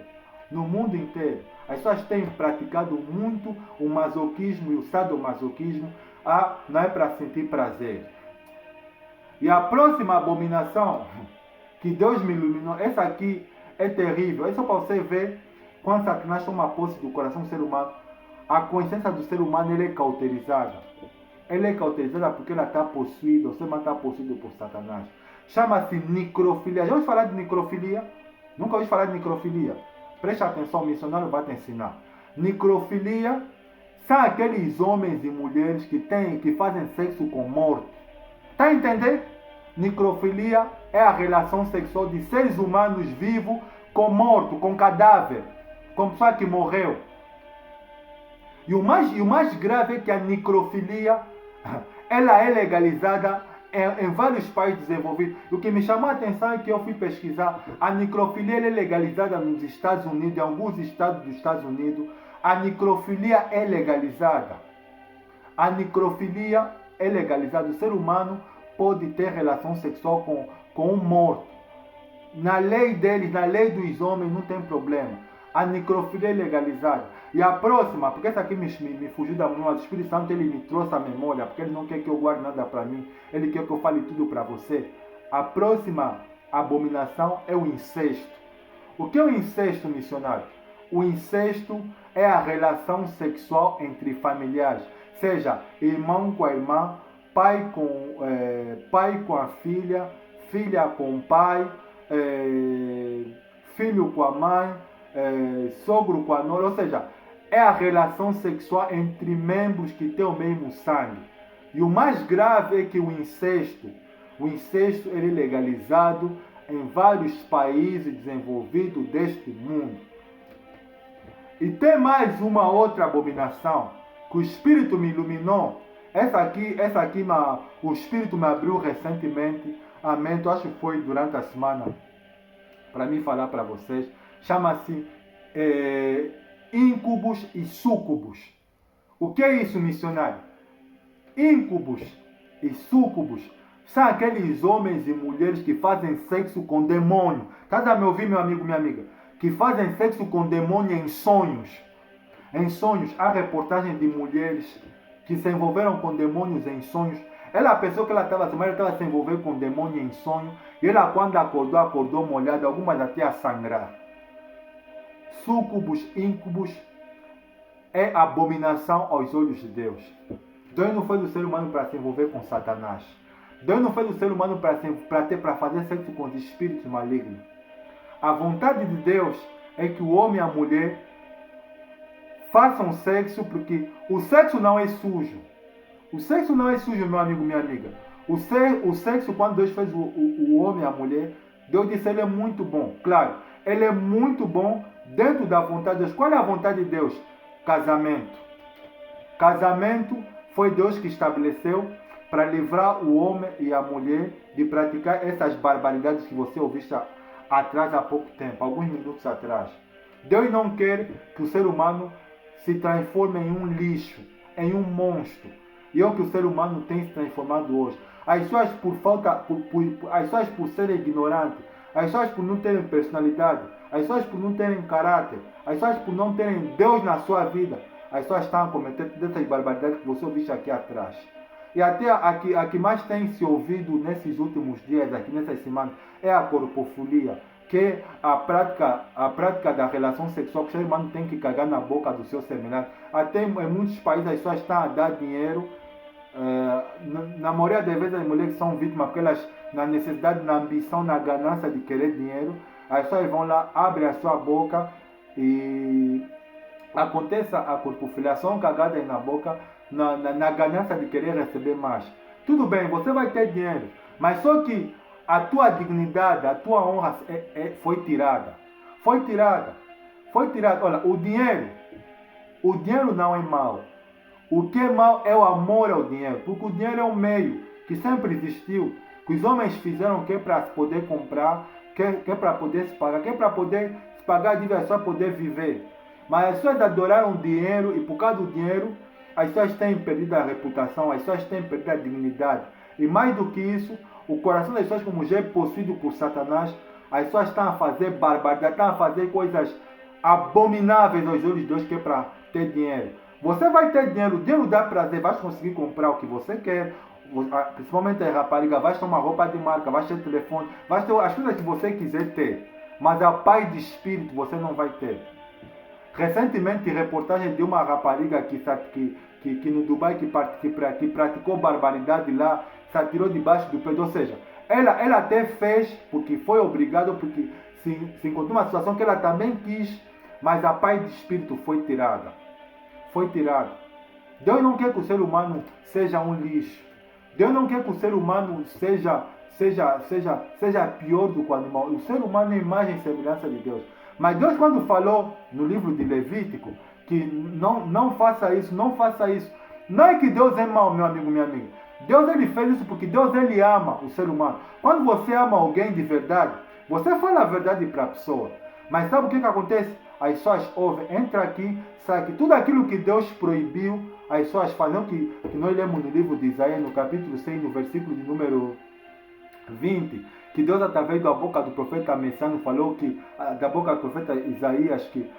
No mundo inteiro. As pessoas têm praticado muito o masoquismo e o sadomasoquismo. Não é para sentir prazer. E a próxima abominação que Deus me iluminou, essa aqui é terrível. É só para você ver quando Satanás toma posse do coração do ser humano. A consciência do ser humano ela é cauterizada. Ela é cauterizada porque ela está possuída, o ser humano está possuído por Satanás. Chama-se necrofilia. Já ouviu falar de necrofilia? Nunca ouvi falar de necrofilia. Preste atenção, o missionário vai te ensinar. Necrofilia são aqueles homens e mulheres que fazem sexo com mortos. Está a entender? Necrofilia é a relação sexual de seres humanos vivos com morto, com cadáver, com pessoa que morreu. E o mais grave é que a necrofilia ela é legalizada em vários países desenvolvidos. O que me chamou a atenção é que eu fui pesquisar. A necrofilia é legalizada nos Estados Unidos, em alguns estados dos Estados Unidos. A necrofilia é legalizada. A necrofilia é legalizada. O ser humano pode ter relação sexual com um morto. Na lei deles, na lei dos homens, não tem problema. A necrofilia é legalizada. E a próxima, porque essa aqui me fugiu da memória, o Espírito Santo ele me trouxe a memória, porque ele não quer que eu guarde nada para mim, ele quer que eu fale tudo para você. A próxima abominação é o incesto. O que é o incesto, missionário? O incesto é a relação sexual entre familiares, seja irmão com a irmã, pai com a filha, filha com o pai, filho com a mãe, sogro com a nora, ou seja, é a relação sexual entre membros que têm o mesmo sangue. E o mais grave é que o incesto ele é legalizado em vários países desenvolvidos deste mundo. E tem mais uma outra abominação que o Espírito me iluminou. Essa aqui o Espírito me abriu recentemente a mente, acho que foi durante a semana, para mim falar para vocês. Chama-se íncubos e súcubos. O que é isso, missionário? Íncubos e súcubos são aqueles homens e mulheres que fazem sexo com demônio. Tá a me ouvir, meu amigo, minha amiga? Que fazem sexo com demônio em sonhos. Em sonhos, há reportagem de mulheres que se envolveram com demônios em sonhos. Ela pensou que ela estava se envolvendo com demônio em sonho. E ela, quando acordou molhada, algumas até a sangrar. Súcubos, íncubos é abominação aos olhos de Deus. Deus não foi do ser humano para se envolver com Satanás. Deus não foi do ser humano para fazer sexo com os espíritos malignos. A vontade de Deus é que o homem e a mulher façam sexo, porque o sexo não é sujo. O sexo não é sujo, meu amigo, minha amiga. O sexo, quando Deus fez o homem e a mulher, Deus disse que ele é muito bom. Claro, ele é muito bom dentro da vontade de Deus. Qual é a vontade de Deus? Casamento. Casamento foi Deus que estabeleceu para livrar o homem e a mulher de praticar essas barbaridades que você ouviste atrás há pouco tempo, alguns minutos atrás. Deus não quer que o ser humano se transforme em um lixo, em um monstro. E é o que o ser humano tem se transformado hoje. As pessoas as pessoas por serem ignorantes, as pessoas por não terem personalidade, as pessoas por não terem caráter, as pessoas por não terem Deus na sua vida, as pessoas estão a cometer dessas barbaridades que você ouviste aqui atrás. E até a que mais tem se ouvido nesses últimos dias, aqui nessas semanas, é a corpofilia, que é a prática da relação sexual que o ser humano tem que cagar na boca do seu semelhante. Até em muitos países as pessoas estão a dar dinheiro. Na maioria das vezes as mulheres são vítimas porque elas, na necessidade, na ambição, na ganância de querer dinheiro, as pessoas vão lá, abrem a sua boca e acontece a corpofiliação cagada aí na boca, na ganância de querer receber mais. Tudo bem, você vai ter dinheiro, mas só que a tua dignidade, a tua honra foi tirada. Foi tirada. Olha, o dinheiro não é mau. O que é mau é o amor ao dinheiro, porque o dinheiro é um meio que sempre existiu, que os homens fizeram que é para poder comprar, que é para poder se pagar, que é para poder se pagar a diversão, poder viver. Mas as pessoas adoraram o dinheiro e por causa do dinheiro, as pessoas têm perdido a reputação, as pessoas têm perdido a dignidade. E mais do que isso, o coração das pessoas, como já é possuído por Satanás, as pessoas estão a fazer barbaridade, estão a fazer coisas abomináveis aos olhos de Deus, que é para ter dinheiro. Você vai ter dinheiro, o dinheiro dá prazer, vai conseguir comprar o que você quer, principalmente a rapariga, vai ter uma roupa de marca, vai ter telefone, vai ter as coisas que você quiser ter, mas a paz de espírito você não vai ter. Recentemente, reportagem de uma rapariga que no Dubai que praticou barbaridade lá, se atirou debaixo do pé, ou seja, ela até fez porque foi obrigada, porque se encontrou uma situação que ela também quis, mas a paz de espírito foi tirada. Foi tirada. Deus não quer que o ser humano seja um lixo. Deus não quer que o ser humano seja pior do que o animal. O ser humano é imagem e semelhança de Deus. Mas Deus, quando falou no livro de Levítico que não faça isso, não faça isso, não é que Deus é mau, meu amigo, minha amiga. Deus ele fez isso porque Deus ele ama o ser humano. Quando você ama alguém de verdade, você fala a verdade para a pessoa. Mas sabe o que acontece? As pessoas ouvem, entra aqui, sai aqui. Tudo aquilo que Deus proibiu, as pessoas fazem. Que nós lemos no livro de Isaías, no capítulo 6, no versículo de número 20, que Deus, através da boca do profeta Messiano, falou que, da boca do profeta Isaías, que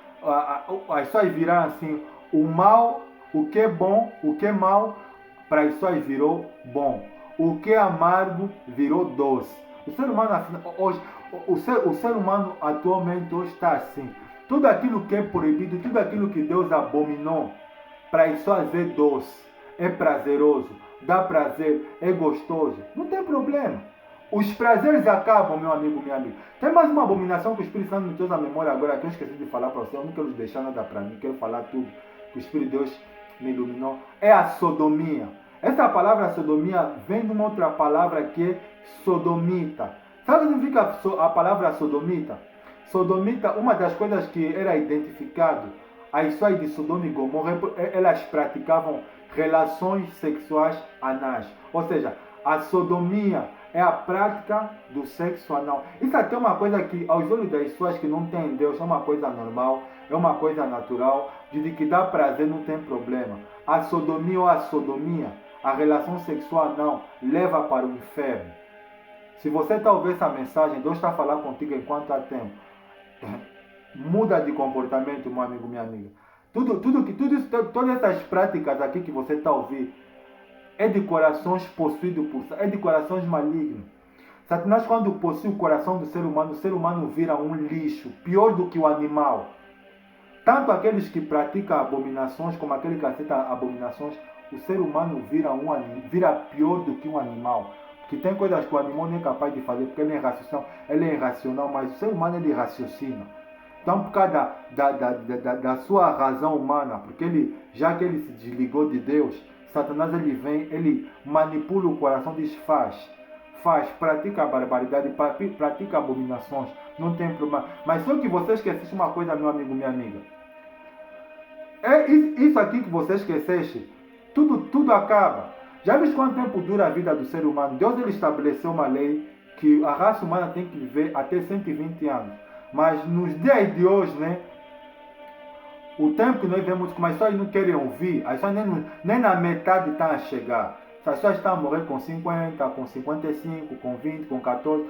as pessoas viram assim, o mal, o que é bom, o que é mal, para as pessoas virou bom. O que é amargo virou doce. O ser humano, hoje, o ser humano atualmente hoje está assim. Tudo aquilo que é proibido, tudo aquilo que Deus abominou, para as pessoas é doce, é prazeroso, dá prazer, é gostoso. Não tem problema. Os prazeres acabam, meu amigo, minha amiga. Tem mais uma abominação que o Espírito Santo me trouxe à memória agora, que eu esqueci de falar para você. Eu não quero deixar nada para mim, quero falar tudo. Que o Espírito de Deus me iluminou. É a sodomia. Essa palavra sodomia vem de uma outra palavra que é sodomita. Sabe o que significa a palavra sodomita? Sodomita, uma das coisas que era identificado, as pessoas de Sodoma e Gomorra, elas praticavam relações sexuais anais. Ou seja, a sodomia é a prática do sexo anal. Isso até é uma coisa que, aos olhos das pessoas que não têm Deus, é uma coisa normal, é uma coisa natural, de que dá prazer, não tem problema. A sodomia ou a sodomia, a relação sexual anal, leva para o inferno. Se você está ouvindo essa mensagem, Deus está falando contigo enquanto há tempo. Muda de comportamento, meu amigo, minha amiga. Todas essas práticas aqui que você está ouvindo, é de corações possuídos é de corações malignos. Satanás, quando possui o coração do ser humano vira um lixo, pior do que o animal. Tanto aqueles que praticam abominações, como aqueles que aceitam abominações, o ser humano vira pior do que um animal. Que tem coisas que o animal não é capaz de fazer, porque ele é irracional, mas o ser humano ele raciocina. Então, por causa da sua razão humana, porque já que ele se desligou de Deus, Satanás ele vem, ele manipula o coração, diz pratica a barbaridade, pratica abominações, não tem problema. Mas só que você esqueceste uma coisa, meu amigo, minha amiga. É isso aqui que você esqueceste, tudo acaba. Já viu quanto tempo dura a vida do ser humano? Deus ele estabeleceu uma lei que a raça humana tem que viver até 120 anos. Mas nos dias de hoje, né? O tempo que nós vemos, como as pessoas não querem ouvir, as pessoas nem na metade estão a chegar. As pessoas estão a morrer com 50, com 55, com 20, com 14,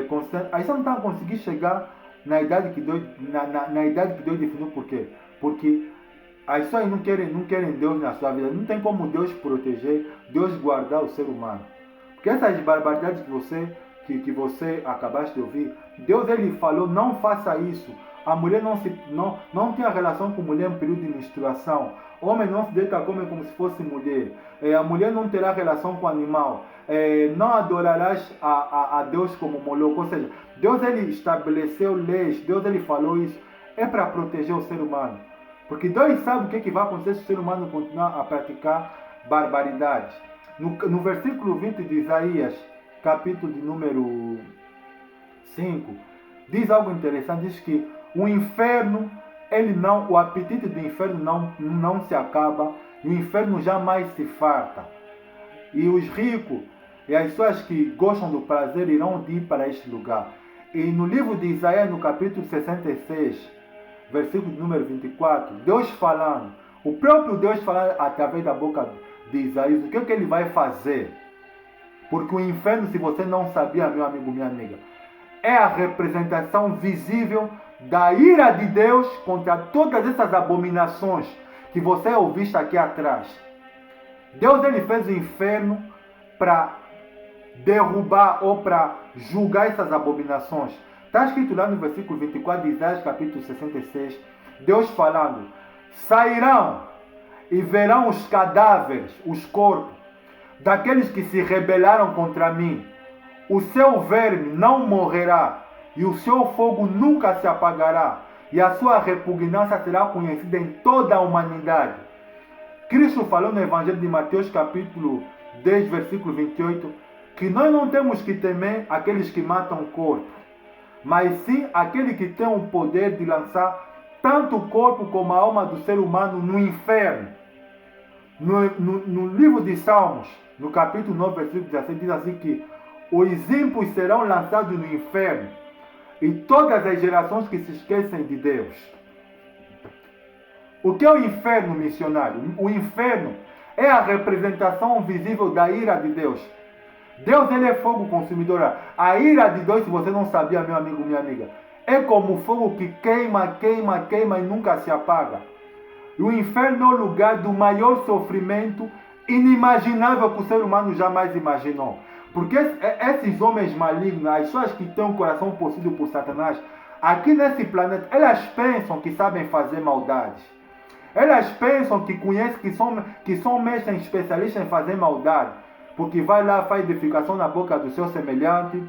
com 70. As pessoas não estão a conseguir chegar na idade que Deus, na idade que Deus definiu. Por quê? Porque as pessoas não querem Deus na sua vida. Não tem como Deus proteger, Deus guardar o ser humano. Porque essas barbaridades que você acabaste de ouvir, Deus ele falou, não faça isso. A mulher não tem a relação com mulher em período de menstruação. Homem não se deita com homem como se fosse mulher. A mulher não terá relação com o animal. Não adorarás a Deus como Moloco. Ou seja, Deus ele estabeleceu leis, Deus ele falou isso. É para proteger o ser humano. Porque Deus sabe o que vai acontecer se o ser humano continuar a praticar barbaridades. No versículo 20 de Isaías, capítulo de número 5, diz algo interessante, diz que o inferno, o apetite do inferno não se acaba, e o inferno jamais se farta. E os ricos e as pessoas que gostam do prazer irão ir para este lugar. E no livro de Isaías, no capítulo 66, versículo número 24, Deus falando, o próprio Deus falando através da boca de Isaías, o que ele vai fazer? Porque o inferno, se você não sabia, meu amigo, minha amiga, é a representação visível da ira de Deus contra todas essas abominações que você ouviste aqui atrás. Deus ele fez o inferno para derrubar ou para julgar essas abominações. Está escrito lá no versículo 24 de Isaías capítulo 66, Deus falando, sairão e verão os cadáveres, os corpos, daqueles que se rebelaram contra mim. O seu verme não morrerá, e o seu fogo nunca se apagará, e a sua repugnância será conhecida em toda a humanidade. Cristo falou no Evangelho de Mateus, capítulo 10, versículo 28, que nós não temos que temer aqueles que matam o corpo, mas sim aquele que tem o poder de lançar tanto o corpo como a alma do ser humano no inferno. No livro de Salmos, no capítulo 9, versículo 17, diz assim que os ímpios serão lançados no inferno e todas as gerações que se esquecem de Deus. O que é o inferno, missionário? O inferno é a representação visível da ira de Deus. Deus, ele é fogo consumidor. A ira de Deus, se você não sabia, meu amigo, minha amiga, é como fogo que queima, queima, queima e nunca se apaga. E o inferno é o lugar do maior sofrimento inimaginável que o ser humano jamais imaginou. Porque esses homens malignos, as pessoas que têm um coração possuído por Satanás, aqui nesse planeta, elas pensam que sabem fazer maldades. Elas pensam que conhecem, que são mestres especialistas em fazer maldade. Porque vai lá, faz edificação na boca do seu semelhante,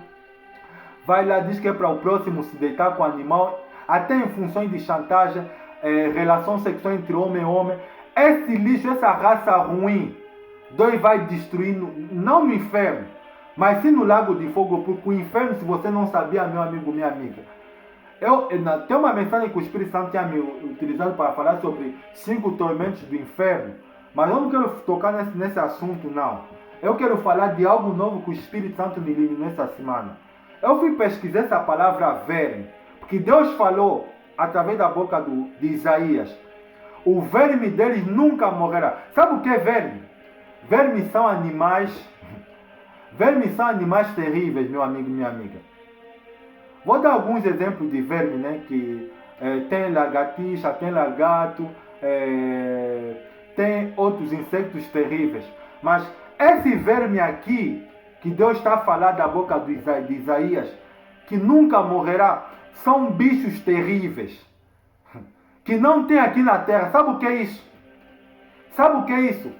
vai lá, diz que é para o próximo se deitar com o animal, até em funções de chantagem, relação sexual entre homem e homem. Esse lixo, essa raça ruim, Deus vai destruir, não no inferno, mas sim no lago de fogo, porque o inferno, se você não sabia, meu amigo, minha amiga, tem uma mensagem que o Espírito Santo tinha me utilizado para falar sobre 5 tormentos do inferno, mas eu não quero tocar nesse assunto, não. Eu quero falar de algo novo que o Espírito Santo me iluminou essa semana. Eu fui pesquisar essa palavra verme, porque Deus falou através da boca de Isaías. O verme deles nunca morrerá. Sabe o que é verme? Vermes são animais terríveis, meu amigo e minha amiga. Vou dar alguns exemplos de verme, né? Que tem lagartixa, tem lagarto, tem outros insectos terríveis. Mas esse verme aqui, que Deus está falando da boca de Isaías, que nunca morrerá, são bichos terríveis, que não tem aqui na terra. Sabe o que é isso? Sabe o que é isso?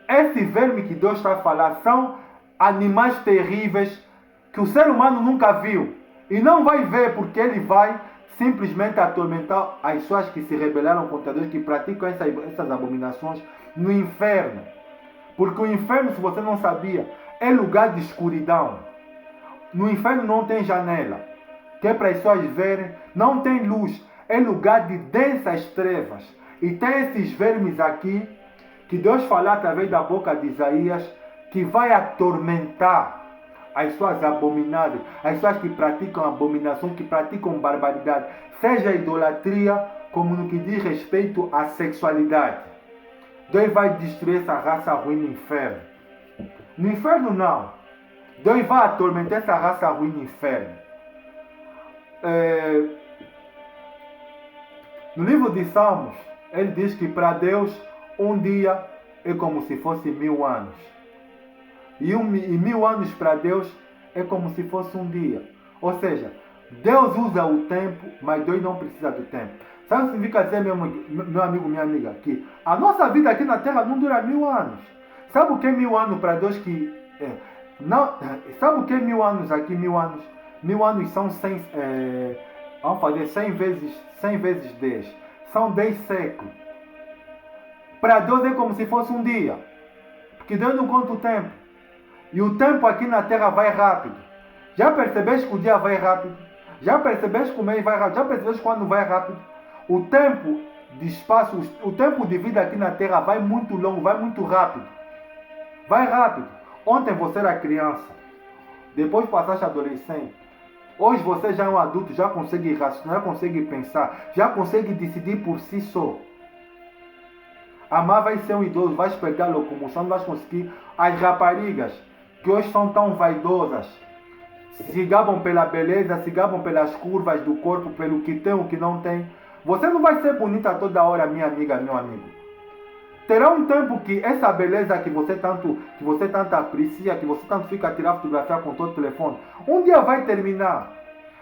Esse verme que Deus está falando são animais terríveis que o ser humano nunca viu. E não vai ver, porque ele vai simplesmente atormentar as pessoas que se rebelaram contra Deus, que praticam essas abominações no inferno. Porque o inferno, se você não sabia, é lugar de escuridão. No inferno não tem janela, que é para as pessoas verem, não tem luz, é lugar de densas trevas. E tem esses vermes aqui, que Deus falou através da boca de Isaías, que vai atormentar as pessoas abomináveis, as pessoas que praticam abominação, que praticam barbaridade, seja idolatria, como no que diz respeito à sexualidade. Deus vai destruir essa raça ruim no inferno. No inferno não. Deus vai atormentar essa raça ruim no inferno. No livro de Salmos, ele diz que para Deus um dia é como se fosse 1000 anos. E 1000 anos para Deus é como se fosse um dia. Ou seja, Deus usa o tempo, mas Deus não precisa do tempo. Sabe o que significa dizer, meu amigo, minha amiga, que a nossa vida aqui na Terra não dura 1000 anos. Sabe o que é 1000 anos para Deus que... não, sabe o que é 1000 anos aqui, 1000 anos? 1000 anos são 100... vamos fazer 100 vezes 10. São 10 séculos. Para Deus é como se fosse um dia. Porque Deus não conta o tempo. E o tempo aqui na Terra vai rápido. Já percebeste que o dia vai rápido? Já percebeste que o mês vai rápido? Já percebeste quando vai rápido? O tempo de espaço, o tempo de vida aqui na Terra vai muito longo, vai muito rápido. Vai rápido. Ontem você era criança. Depois passaste adolescente. Hoje você já é um adulto, já consegue raciocinar, já consegue pensar, já consegue decidir por si só. Amar vai ser um idoso, vai pegar locomoção, não vai conseguir. As raparigas, que hoje são tão vaidosas, se gabam pela beleza, se gabam pelas curvas do corpo, pelo que tem ou que não tem. Você não vai ser bonita toda hora, minha amiga, meu amigo. Terá um tempo que essa beleza que você tanto aprecia, que você tanto fica a tirar fotografia com todo o telefone, um dia vai terminar.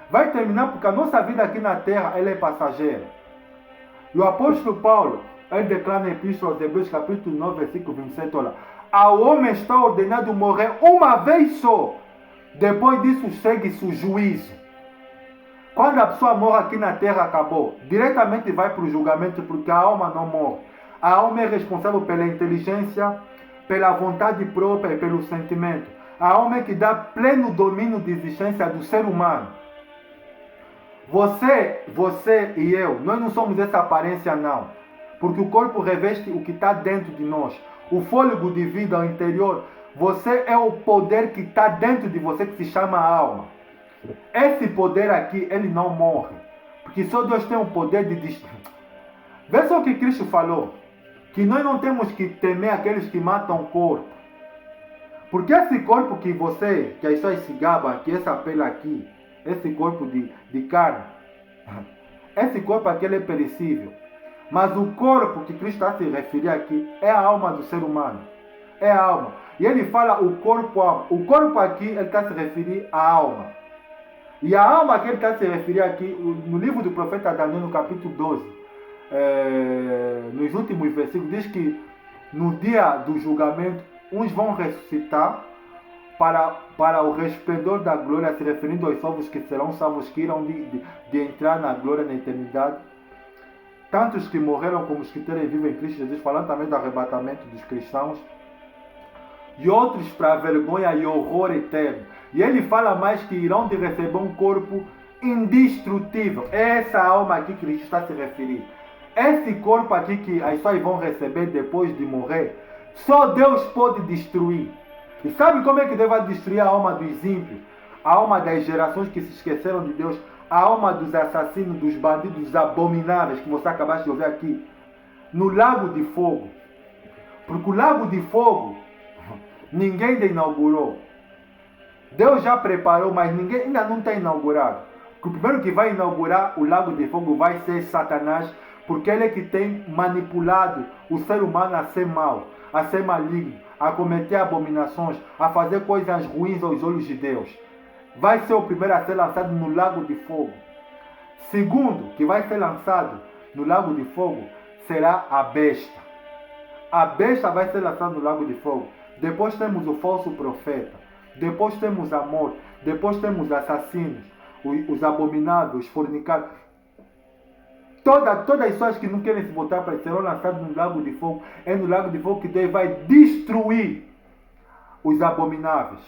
Vai terminar porque a nossa vida aqui na Terra, ela é passageira. E o apóstolo Paulo, ele declara na Epístola aos Hebreus, capítulo 9, versículo 27, olha: ao homem está ordenado morrer uma vez só. Depois disso segue-se o juízo. Quando a pessoa morre aqui na terra, acabou. Diretamente vai para o julgamento, porque a alma não morre. A alma é responsável pela inteligência, pela vontade própria e pelo sentimento. A alma é que dá pleno domínio de existência do ser humano. Você e eu, nós não somos essa aparência não. Porque o corpo reveste o que está dentro de nós. O fôlego de vida ao interior. Você é o poder que está dentro de você, que se chama alma. Esse poder aqui, ele não morre. Porque só Deus tem o poder de destruir. Vê só o que Cristo falou. Que nós não temos que temer aqueles que matam o corpo. Porque esse corpo que as pessoas se gabam, que essa pele aqui, esse corpo de carne, esse corpo aqui ele é perecível. Mas o corpo que Cristo está se referindo aqui é a alma do ser humano. É a alma. E ele fala o corpo, alma. O corpo aqui ele está se referindo à alma. E a alma que ele está se referindo aqui, no livro do profeta Daniel, no capítulo 12, nos últimos versículos, diz que no dia do julgamento, uns vão ressuscitar para o resplendor da glória, se referindo aos salvos que serão salvos, que irão de entrar na glória na eternidade. Tanto os que morreram como os que terem vivo em Cristo Jesus, falando também do arrebatamento dos cristãos. E outros para vergonha e horror eterno. E ele fala mais que irão de receber um corpo indestrutível. É essa alma aqui que Cristo está se referindo. Esse corpo aqui que as pessoas vão receber depois de morrer, só Deus pode destruir. E sabe como é que Deus vai destruir a alma dos ímpios? A alma das gerações que se esqueceram de Deus. A alma dos assassinos, dos bandidos, dos abomináveis que você acabaste de ouvir aqui. No lago de fogo. Porque o lago de fogo ninguém ainda inaugurou. Deus já preparou, mas ninguém ainda não está inaugurado. O primeiro que vai inaugurar o lago de fogo vai ser Satanás, porque ele é que tem manipulado o ser humano a ser mau, a ser maligno, a cometer abominações, a fazer coisas ruins aos olhos de Deus. Vai ser o primeiro a ser lançado no lago de fogo. Segundo, que vai ser lançado no lago de fogo, será a besta. A besta vai ser lançada no lago de fogo. Depois temos o falso profeta. Depois temos a morte. Depois temos assassinos, os abomináveis, os fornicários. Todas as pessoas que não querem se voltar para serão lançadas no lago de fogo. É no lago de fogo que Deus vai destruir os abomináveis.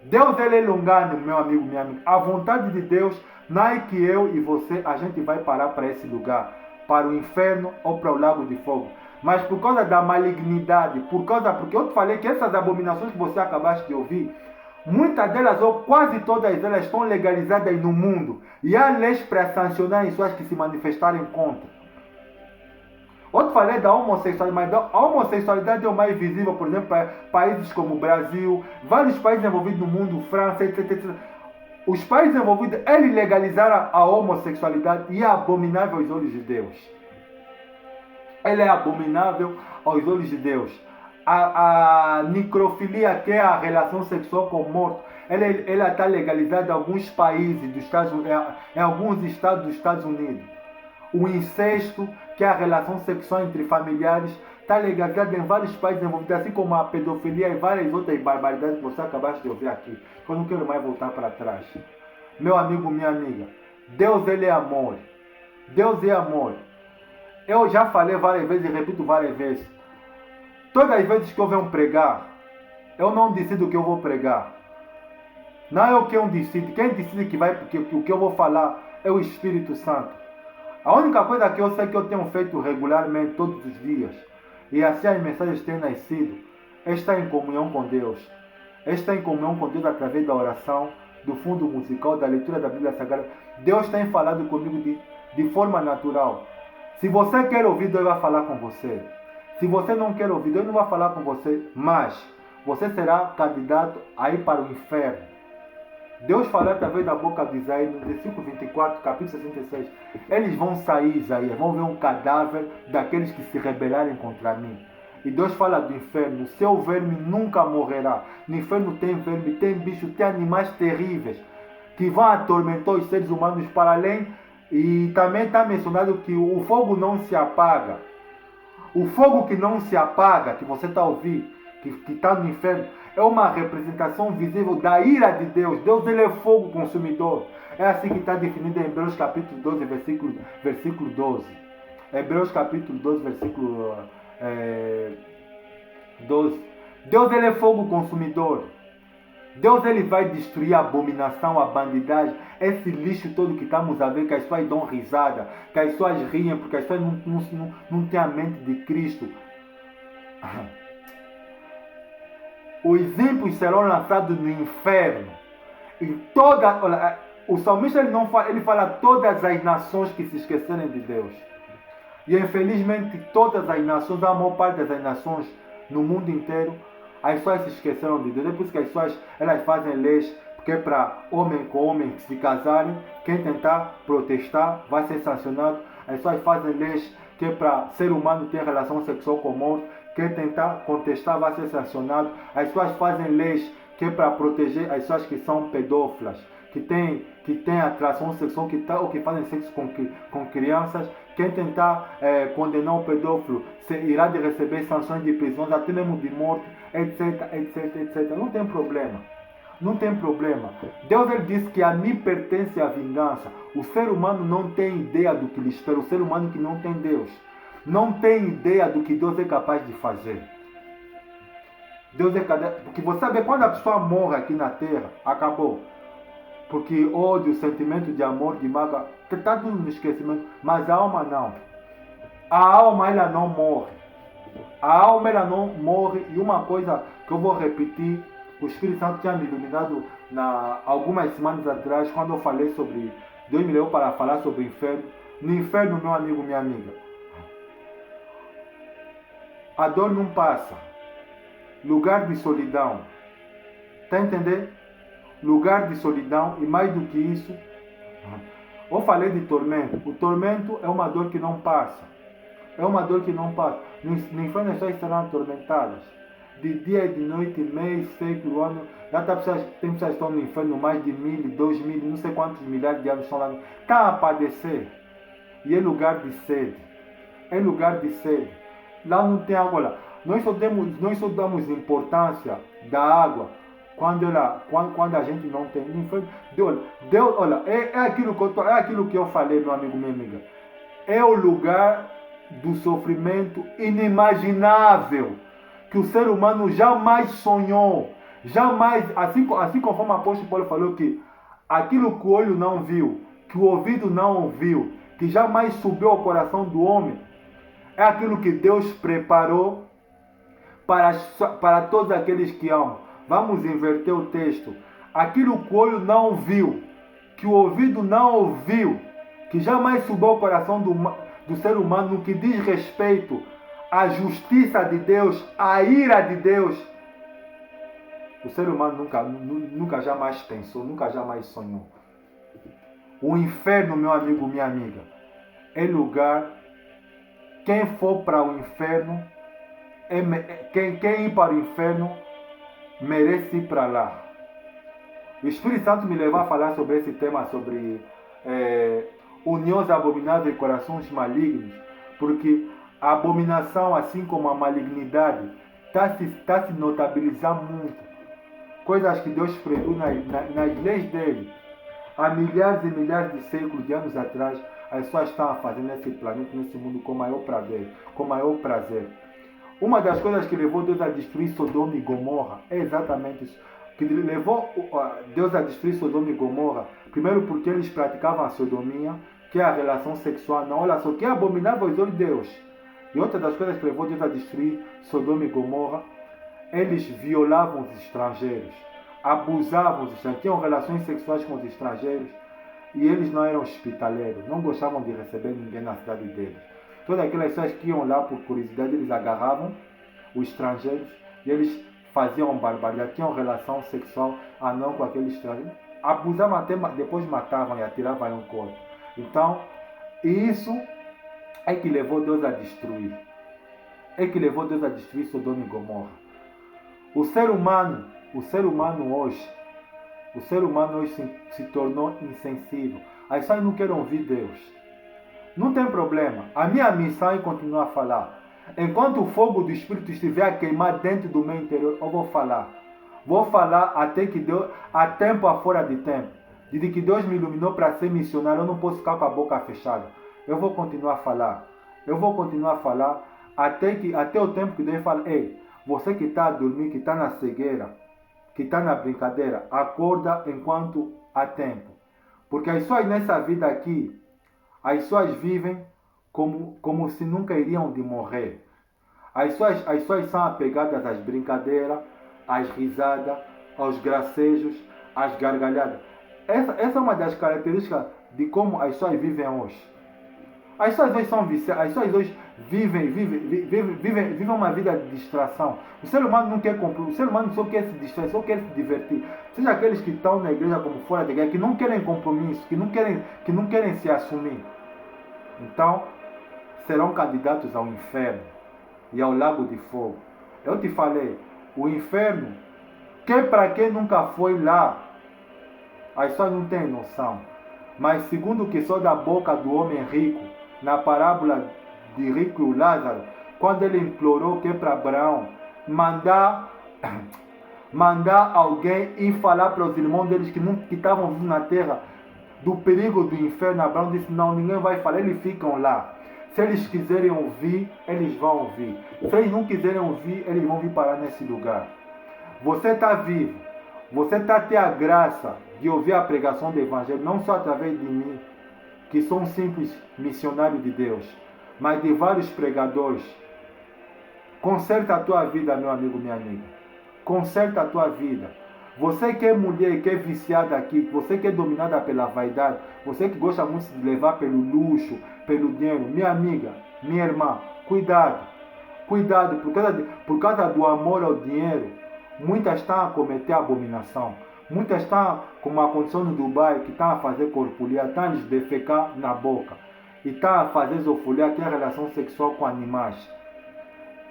Deus ele é longânimo, meu amigo, minha amiga. A vontade de Deus não é que eu e você, a gente vai parar para esse lugar, para o inferno ou para o lago de fogo. Mas por causa da malignidade, porque eu te falei que essas abominações que você acabaste de ouvir, muitas delas ou quase todas elas estão legalizadas no mundo. E há leis para sancionar pessoas que se manifestarem contra. Eu te falei da homossexualidade, mas a homossexualidade é o mais visível, por exemplo, para países como o Brasil, vários países envolvidos no mundo, França, etc. Os países envolvidos, eles legalizaram a homossexualidade e é abominável aos olhos de Deus. Ela é abominável aos olhos de Deus. A necrofilia, que é a relação sexual com o morto, ela está legalizada em alguns países, em alguns estados dos Estados Unidos. O incesto, que é a relação sexual entre familiares, está legalizado em vários países envolvidos, assim como a pedofilia e várias outras barbaridades que você acabaste de ouvir aqui. Eu não quero mais voltar para trás. Meu amigo, minha amiga, Deus ele é amor. Deus é amor. Eu já falei várias vezes e repito várias vezes. Todas as vezes que eu venho pregar, eu não decido o que eu vou pregar. Não é eu que eu decido. Quem decide que o que eu vou falar é o Espírito Santo. A única coisa que eu sei que eu tenho feito regularmente, todos os dias, e assim as mensagens têm nascido, é estar em comunhão com Deus. É estar em comunhão com Deus através da oração, do fundo musical, da leitura da Bíblia Sagrada. Deus tem falado comigo de forma natural. Se você quer ouvir, Deus vai falar com você. Se você não quer ouvir, Deus não vai falar com você, mas você será candidato a ir para o inferno. Deus falou através da boca de Isaías, no versículo 24, capítulo 66. Eles vão sair, Isaías, vão ver um cadáver daqueles que se rebelarem contra mim. E Deus fala do inferno, o seu verme nunca morrerá. No inferno tem verme, tem bicho, tem animais terríveis que vão atormentar os seres humanos para além. E também está mencionado que o fogo não se apaga. O fogo que não se apaga, que você está ouvindo, que está no inferno, é uma representação visível da ira de Deus. Deus ele é fogo consumidor. É assim que está definido em Hebreus capítulo 12, versículo 12. Hebreus capítulo 12, versículo 12. Deus ele é fogo consumidor. Deus ele vai destruir a abominação, a bandidagem, esse lixo todo que estamos a ver, que as pessoas dão risada, que as pessoas riem, porque as pessoas não têm a mente de Cristo. Os ímpios serão lançados no inferno. E o salmista ele fala todas as nações que se esquecerem de Deus. E infelizmente todas as nações, a maior parte das nações no mundo inteiro, as pessoas se esqueceram de Deus. É por isso que as pessoas elas fazem leis, porque é para homem com homem se casarem. Quem tentar protestar vai ser sancionado. As pessoas fazem leis que é para ser humano ter relação sexual com morto. Quem tentar contestar vai ser sancionado. As pessoas fazem leis que é para proteger as pessoas que são pedófilas, que têm atração sexual, ou que fazem sexo com crianças. Quem tentar condenar o pedófilo irá de receber sanções de prisões, até mesmo de morte, etc, etc, etc. Não tem problema. Não tem problema. Deus ele disse que a mim pertence a vingança. O ser humano não tem ideia do que lhe espera. O ser humano que não tem Deus não tem ideia do que Deus é capaz de fazer. Deus é capaz. Porque você sabe, quando a pessoa morre aqui na terra, acabou. Porque ódio, sentimento de amor, de mágoa, está tudo no esquecimento. Mas a alma não. A alma ela não morre. A alma ela não morre. E uma coisa que eu vou repetir, o Espírito Santo tinha me iluminado algumas semanas atrás, quando eu falei sobre, Deus me levou para falar sobre o inferno. No inferno, meu amigo, minha amiga, a dor não passa. Lugar de solidão. Está entendendo? Lugar de solidão, e mais do que isso, eu falei de tormento. O tormento é uma dor que não passa. É uma dor que não passa. No inferno as pessoas serão atormentadas. De dia, de noite, mês, século, ano. Tem pessoas que estão no inferno mais de 1.000, 2.000, não sei quantos milhares de anos estão lá. Está a padecer. E é lugar de sede. É lugar de sede. Lá não tem água lá. Nós só damos importância da água quando a gente não tem. Deus, olha, é aquilo que eu falei, meu amigo, minha amiga. É o lugar do sofrimento inimaginável que o ser humano jamais sonhou. Jamais, assim conforme o apóstolo Paulo falou, que aquilo que o olho não viu, que o ouvido não ouviu, que jamais subiu ao coração do homem, é aquilo que Deus preparou para todos aqueles que amam. Vamos inverter o texto. Aquilo que o olho não viu, que o ouvido não ouviu, que jamais subiu ao coração do ser humano, no que diz respeito à justiça de Deus, à ira de Deus, o ser humano nunca jamais pensou, nunca jamais sonhou. O inferno, meu amigo, minha amiga, é lugar. Quem for para o inferno, quem ir para o inferno, merece ir para lá. O Espírito Santo me levou a falar sobre esse tema, sobre uniões abomináveis e corações malignos, porque a abominação, assim como a malignidade, está se notabilizando muito. Coisas que Deus previu nas leis dele, há milhares e milhares de séculos, de anos atrás, as pessoas estão a fazer nesse planeta, nesse mundo, com maior prazer. Uma das coisas que levou Deus a destruir Sodoma e Gomorra é exatamente isso. Que levou Deus a destruir Sodoma e Gomorra, primeiro porque eles praticavam a sodomia, que é a relação sexual, não, olha só, que é abominável aos olhos de Deus. E outra das coisas que levou Deus a destruir Sodoma e Gomorra, eles violavam os estrangeiros, abusavam os estrangeiros, tinham relações sexuais com os estrangeiros, e eles não eram hospitaleiros, não gostavam de receber ninguém na cidade deles. Todas aquelas pessoas que iam lá por curiosidade, eles agarravam os estrangeiros e eles faziam barbaridade, tinham relação sexual não com aquele estrangeiro, abusavam até, depois matavam e atiravam em um corpo. Então, isso é que levou Deus a destruir. É que levou Deus a destruir Sodoma e Gomorra. O ser humano hoje se tornou insensível. As pessoas não querem ouvir Deus. Não tem problema. A minha missão é continuar a falar. Enquanto o fogo do Espírito estiver a queimar dentro do meu interior, eu vou falar. Vou falar até que Deus, há tempo a fora de tempo. Desde que Deus me iluminou para ser missionário, eu não posso ficar com a boca fechada. Eu vou continuar a falar. Eu vou continuar a falar até o tempo que Deus fala, ei, você que está a dormir, que está na cegueira, que está na brincadeira, acorda enquanto há tempo. Porque as pessoas nessa vida aqui, as pessoas vivem como se nunca iriam de morrer. As pessoas são apegadas às brincadeiras, às risadas, aos gracejos, às gargalhadas. Essa é uma das características de como as pessoas vivem hoje. As pessoas hoje são viciadas, as pessoas hoje vivem uma vida de distração. O ser humano não quer cumprir, o ser humano só quer se distrair, só quer se divertir. Seja aqueles que estão na igreja como fora da igreja, que não querem compromisso, que não querem se assumir. Então, serão candidatos ao inferno e ao lago de fogo. Eu te falei, o inferno, para quem nunca foi lá, as pessoas não têm noção. Mas segundo o que só da boca do homem rico, na parábola de Rico e Lázaro, quando ele implorou que para Abraão mandar alguém ir falar para os irmãos deles que estavam vivendo na terra do perigo do inferno, Abraão disse, não, ninguém vai falar, eles ficam lá. Se eles quiserem ouvir, eles vão ouvir. Se eles não quiserem ouvir, eles vão vir parar nesse lugar. Você está vivo, você está a ter a graça de ouvir a pregação do Evangelho, não só através de mim, que sou um simples missionário de Deus, mas de vários pregadores. Conserta a tua vida, meu amigo, minha amiga. Conserta a tua vida. Você que é mulher, que é viciada aqui, você que é dominada pela vaidade, você que gosta muito de levar pelo luxo, pelo dinheiro, minha amiga, minha irmã, cuidado. Cuidado, por causa do amor ao dinheiro, muitas estão a cometer abominação. Muitas estão, como a condição no Dubai, que estão a fazer corpulia, estão a lhes defecar na boca. E estão a fazer zoofilia, que é a relação sexual com animais.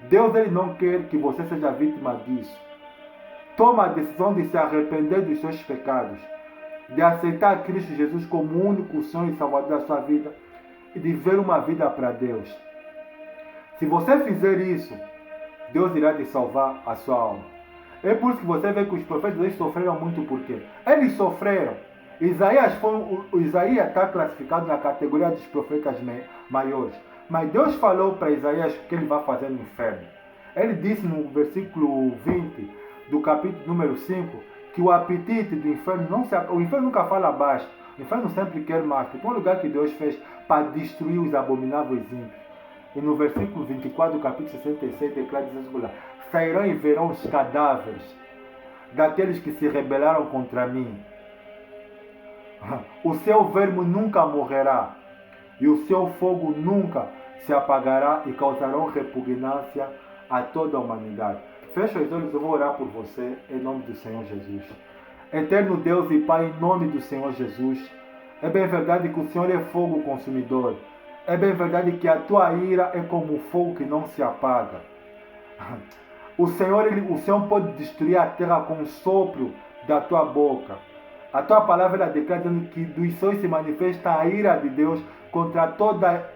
Deus ele não quer que você seja vítima disso. Toma a decisão de se arrepender dos seus pecados. De aceitar Cristo Jesus como o único Senhor e Salvador da sua vida. E de viver uma vida para Deus. Se você fizer isso, Deus irá te salvar a sua alma. É por isso que você vê que os profetas eles sofreram muito, porque eles sofreram. Isaías está classificado na categoria dos profetas maiores. Mas Deus falou para Isaías o que ele vai fazer no inferno. Ele disse no versículo 20 do capítulo número 5 que o apetite do inferno o inferno nunca fala baixo. O inferno sempre quer mais, porque é um lugar que Deus fez para destruir os abomináveis ímpios. E no versículo 24 do capítulo 66 declara Jesus: sairão e verão os cadáveres daqueles que se rebelaram contra mim. O seu verme nunca morrerá e o seu fogo nunca se apagará e causarão repugnância a toda a humanidade. Fecha os olhos, eu vou orar por você em nome do Senhor Jesus. Eterno Deus e Pai, em nome do Senhor Jesus, é bem verdade que o Senhor é fogo consumidor. É bem verdade que a tua ira é como o fogo que não se apaga. O Senhor pode destruir a terra com o sopro da tua boca. A tua palavra declara que dos céus se manifesta a ira de Deus contra toda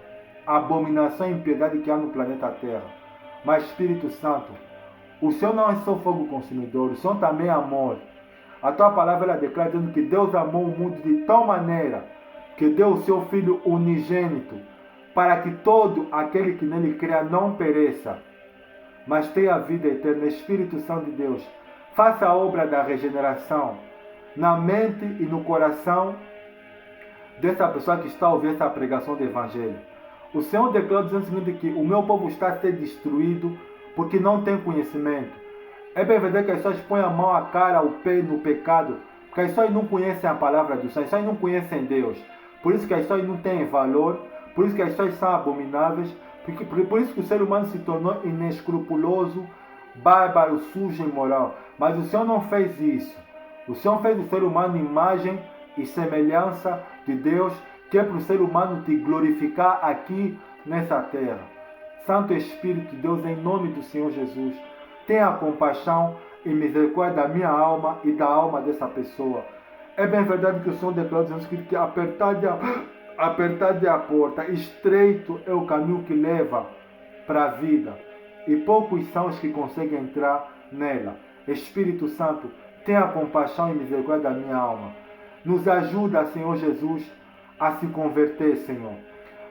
a abominação e impiedade que há no planeta Terra. Mas Espírito Santo, o Senhor não é só fogo consumidor, o Senhor também é amor. A tua palavra declara que Deus amou o mundo de tal maneira que deu o seu Filho unigênito para que todo aquele que nele crea não pereça, mas tenha vida eterna. Espírito Santo de Deus, faça a obra da regeneração na mente e no coração dessa pessoa que está a ouvir essa pregação do Evangelho. O Senhor declarou dizendo o seguinte, que o meu povo está a ser destruído porque não tem conhecimento. É bem verdade que as pessoas põem a mão, a cara, o pé no pecado, porque as pessoas não conhecem a palavra do Senhor, as pessoas não conhecem Deus. Por isso que as pessoas não têm valor, por isso que as pessoas são abomináveis, por isso que o ser humano se tornou inescrupuloso, bárbaro, sujo e imoral. Mas o Senhor não fez isso. O Senhor fez o ser humano imagem e semelhança de Deus, que é para o ser humano te glorificar aqui nessa terra. Santo Espírito de Deus, em nome do Senhor Jesus, tenha compaixão e misericórdia da minha alma e da alma dessa pessoa. É bem verdade que o Senhor declarou que apertade a porta, estreito é o caminho que leva para a vida, e poucos são os que conseguem entrar nela. Espírito Santo, tenha compaixão e misericórdia da minha alma. Nos ajuda, Senhor Jesus, a se converter, Senhor.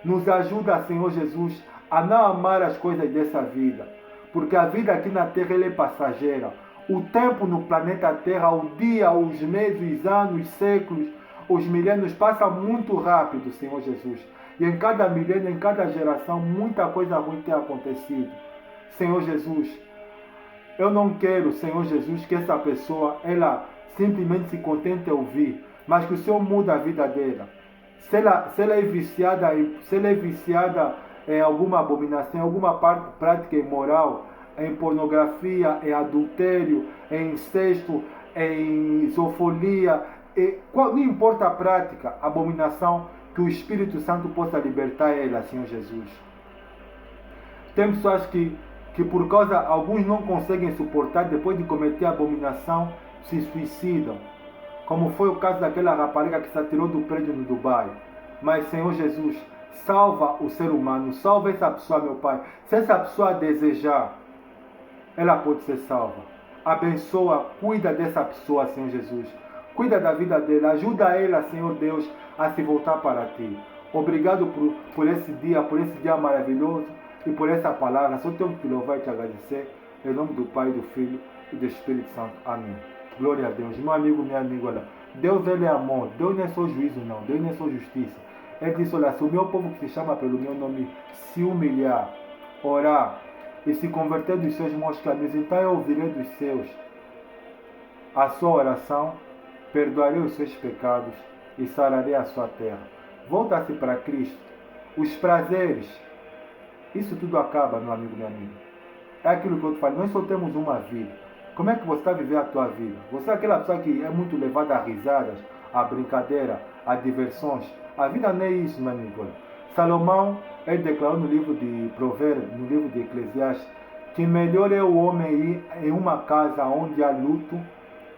Nos ajuda, Senhor Jesus, a não amar as coisas dessa vida. Porque a vida aqui na Terra ela é passageira. O tempo no planeta Terra, o dia, os meses, os anos, séculos, os milênios passam muito rápido, Senhor Jesus. E em cada milênio, em cada geração, muita coisa ruim tem acontecido. Senhor Jesus, eu não quero, Senhor Jesus, que essa pessoa, ela simplesmente se contente em ouvir, mas que o Senhor mude a vida dela. Se ela é viciada em alguma abominação, em alguma prática imoral, em pornografia, em adultério, em incesto, em zoofilia, não importa a prática, a abominação, que o Espírito Santo possa libertar ela, Senhor Jesus. Tem pessoas que por causa, alguns não conseguem suportar, depois de cometer a abominação, se suicidam. Como foi o caso daquela rapariga que se atirou do prédio no Dubai. Mas, Senhor Jesus, salva o ser humano, salva essa pessoa, meu Pai. Se essa pessoa desejar, ela pode ser salva. Abençoa, cuida dessa pessoa, Senhor Jesus. Cuida da vida dela, ajuda ela, Senhor Deus, a se voltar para Ti. Obrigado por esse dia maravilhoso e por essa palavra. Só tenho que te louvar e te agradecer. Em nome do Pai, do Filho e do Espírito Santo. Amém. Glória a Deus. Meu amigo, minha amiga, olha. Deus, Ele é amor. Deus não é só juízo, não. Deus não é só justiça. Ele disse, olha, se o meu povo que se chama pelo meu nome se humilhar, orar e se converter dos seus maus caminhos, então eu ouvirei dos seus a sua oração, perdoarei os seus pecados e sararei a sua terra. Volta-se para Cristo. Os prazeres, isso tudo acaba, meu amigo, minha amiga. É aquilo que eu te falo, nós só temos uma vida. Como é que você está vivendo a tua vida? Você é aquela pessoa que é muito levada a risadas, a brincadeira, a diversões. A vida não é isso, meu amigo. Salomão, ele declarou no livro de Provérbios, no livro de Eclesiastes, que melhor é o homem ir em uma casa onde há luto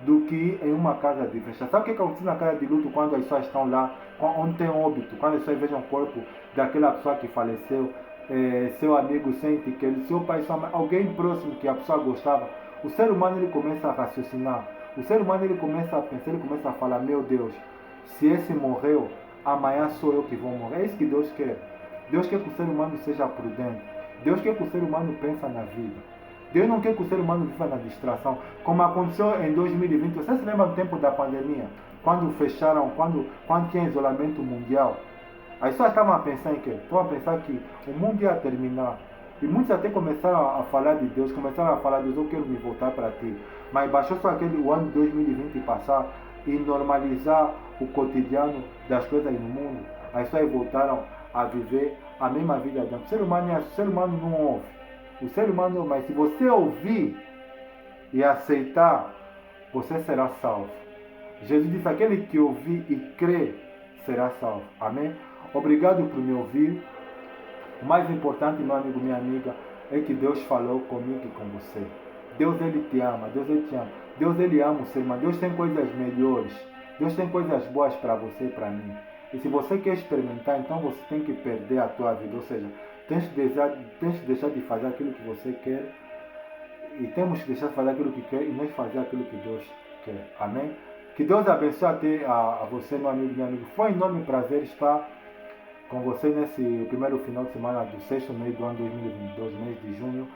do que ir em uma casa de festa. Sabe o que acontece na casa de luto quando as pessoas estão lá, onde tem óbito, quando as pessoas vejam o corpo daquela pessoa que faleceu, seu amigo sente que ele, seu pai, sua mãe, alguém próximo que a pessoa gostava, o ser humano ele começa a raciocinar, o ser humano ele começa a pensar, ele começa a falar, meu Deus, se esse morreu, amanhã sou eu que vou morrer. É isso que Deus quer. Deus quer que o ser humano seja prudente. Deus quer que o ser humano pense na vida. Deus não quer que o ser humano viva na distração, como aconteceu em 2020. Você se lembra do tempo da pandemia? Quando fecharam, quando tinha isolamento mundial? As pessoas estavam a pensar em quê? Estavam a pensar que o mundo ia terminar. E muitos até começaram a falar de Deus, começaram a falar de Deus, eu quero me voltar para Ti. Mas baixou só o ano de 2020 passar e normalizar o cotidiano das coisas no mundo. As pessoas voltaram a viver a mesma vida de antes. O ser humano não ouve. O ser humano, mas se você ouvir e aceitar, você será salvo. Jesus disse, aquele que ouvir e crer será salvo. Amém? Obrigado por me ouvir. O mais importante, meu amigo, minha amiga, é que Deus falou comigo e com você. Deus, Ele te ama. Deus, Ele te ama. Deus, Ele ama o ser humano. Deus tem coisas melhores. Deus tem coisas boas para você e para mim. E se você quer experimentar, então você tem que perder a tua vida. Ou seja, tens que deixar de fazer aquilo que você quer. E temos que deixar de fazer aquilo que quer e nós fazer aquilo que Deus quer. Amém? Que Deus abençoe até a você, meu amigo e minha amiga. Foi um enorme prazer estar com você nesse primeiro final de semana do sexto mês do ano 2022, mês de junho.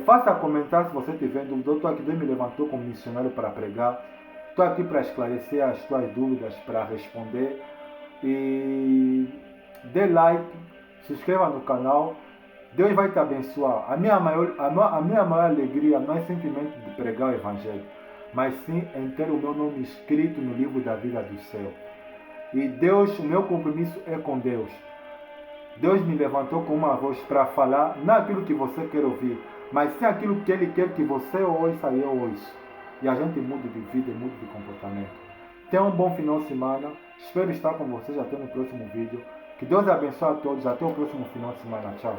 Faça comentário se você tiver dúvida. Eu estou aqui, Deus me levantou como missionário para pregar. Estou aqui para esclarecer as tuas dúvidas, para responder. E dê like, se inscreva no canal. Deus vai te abençoar. A minha maior alegria não é simplesmente de pregar o Evangelho, mas sim em ter o meu nome escrito no livro da vida do céu. E Deus, o meu compromisso é com Deus. Deus me levantou com uma voz para falar, não aquilo que você quer ouvir, mas sim aquilo que Ele quer que você ouça e eu ouço. E a gente muda de vida e muda de comportamento. Tenha um bom final de semana. Espero estar com vocês até no próximo vídeo. Que Deus abençoe a todos. Até o próximo final de semana. Tchau.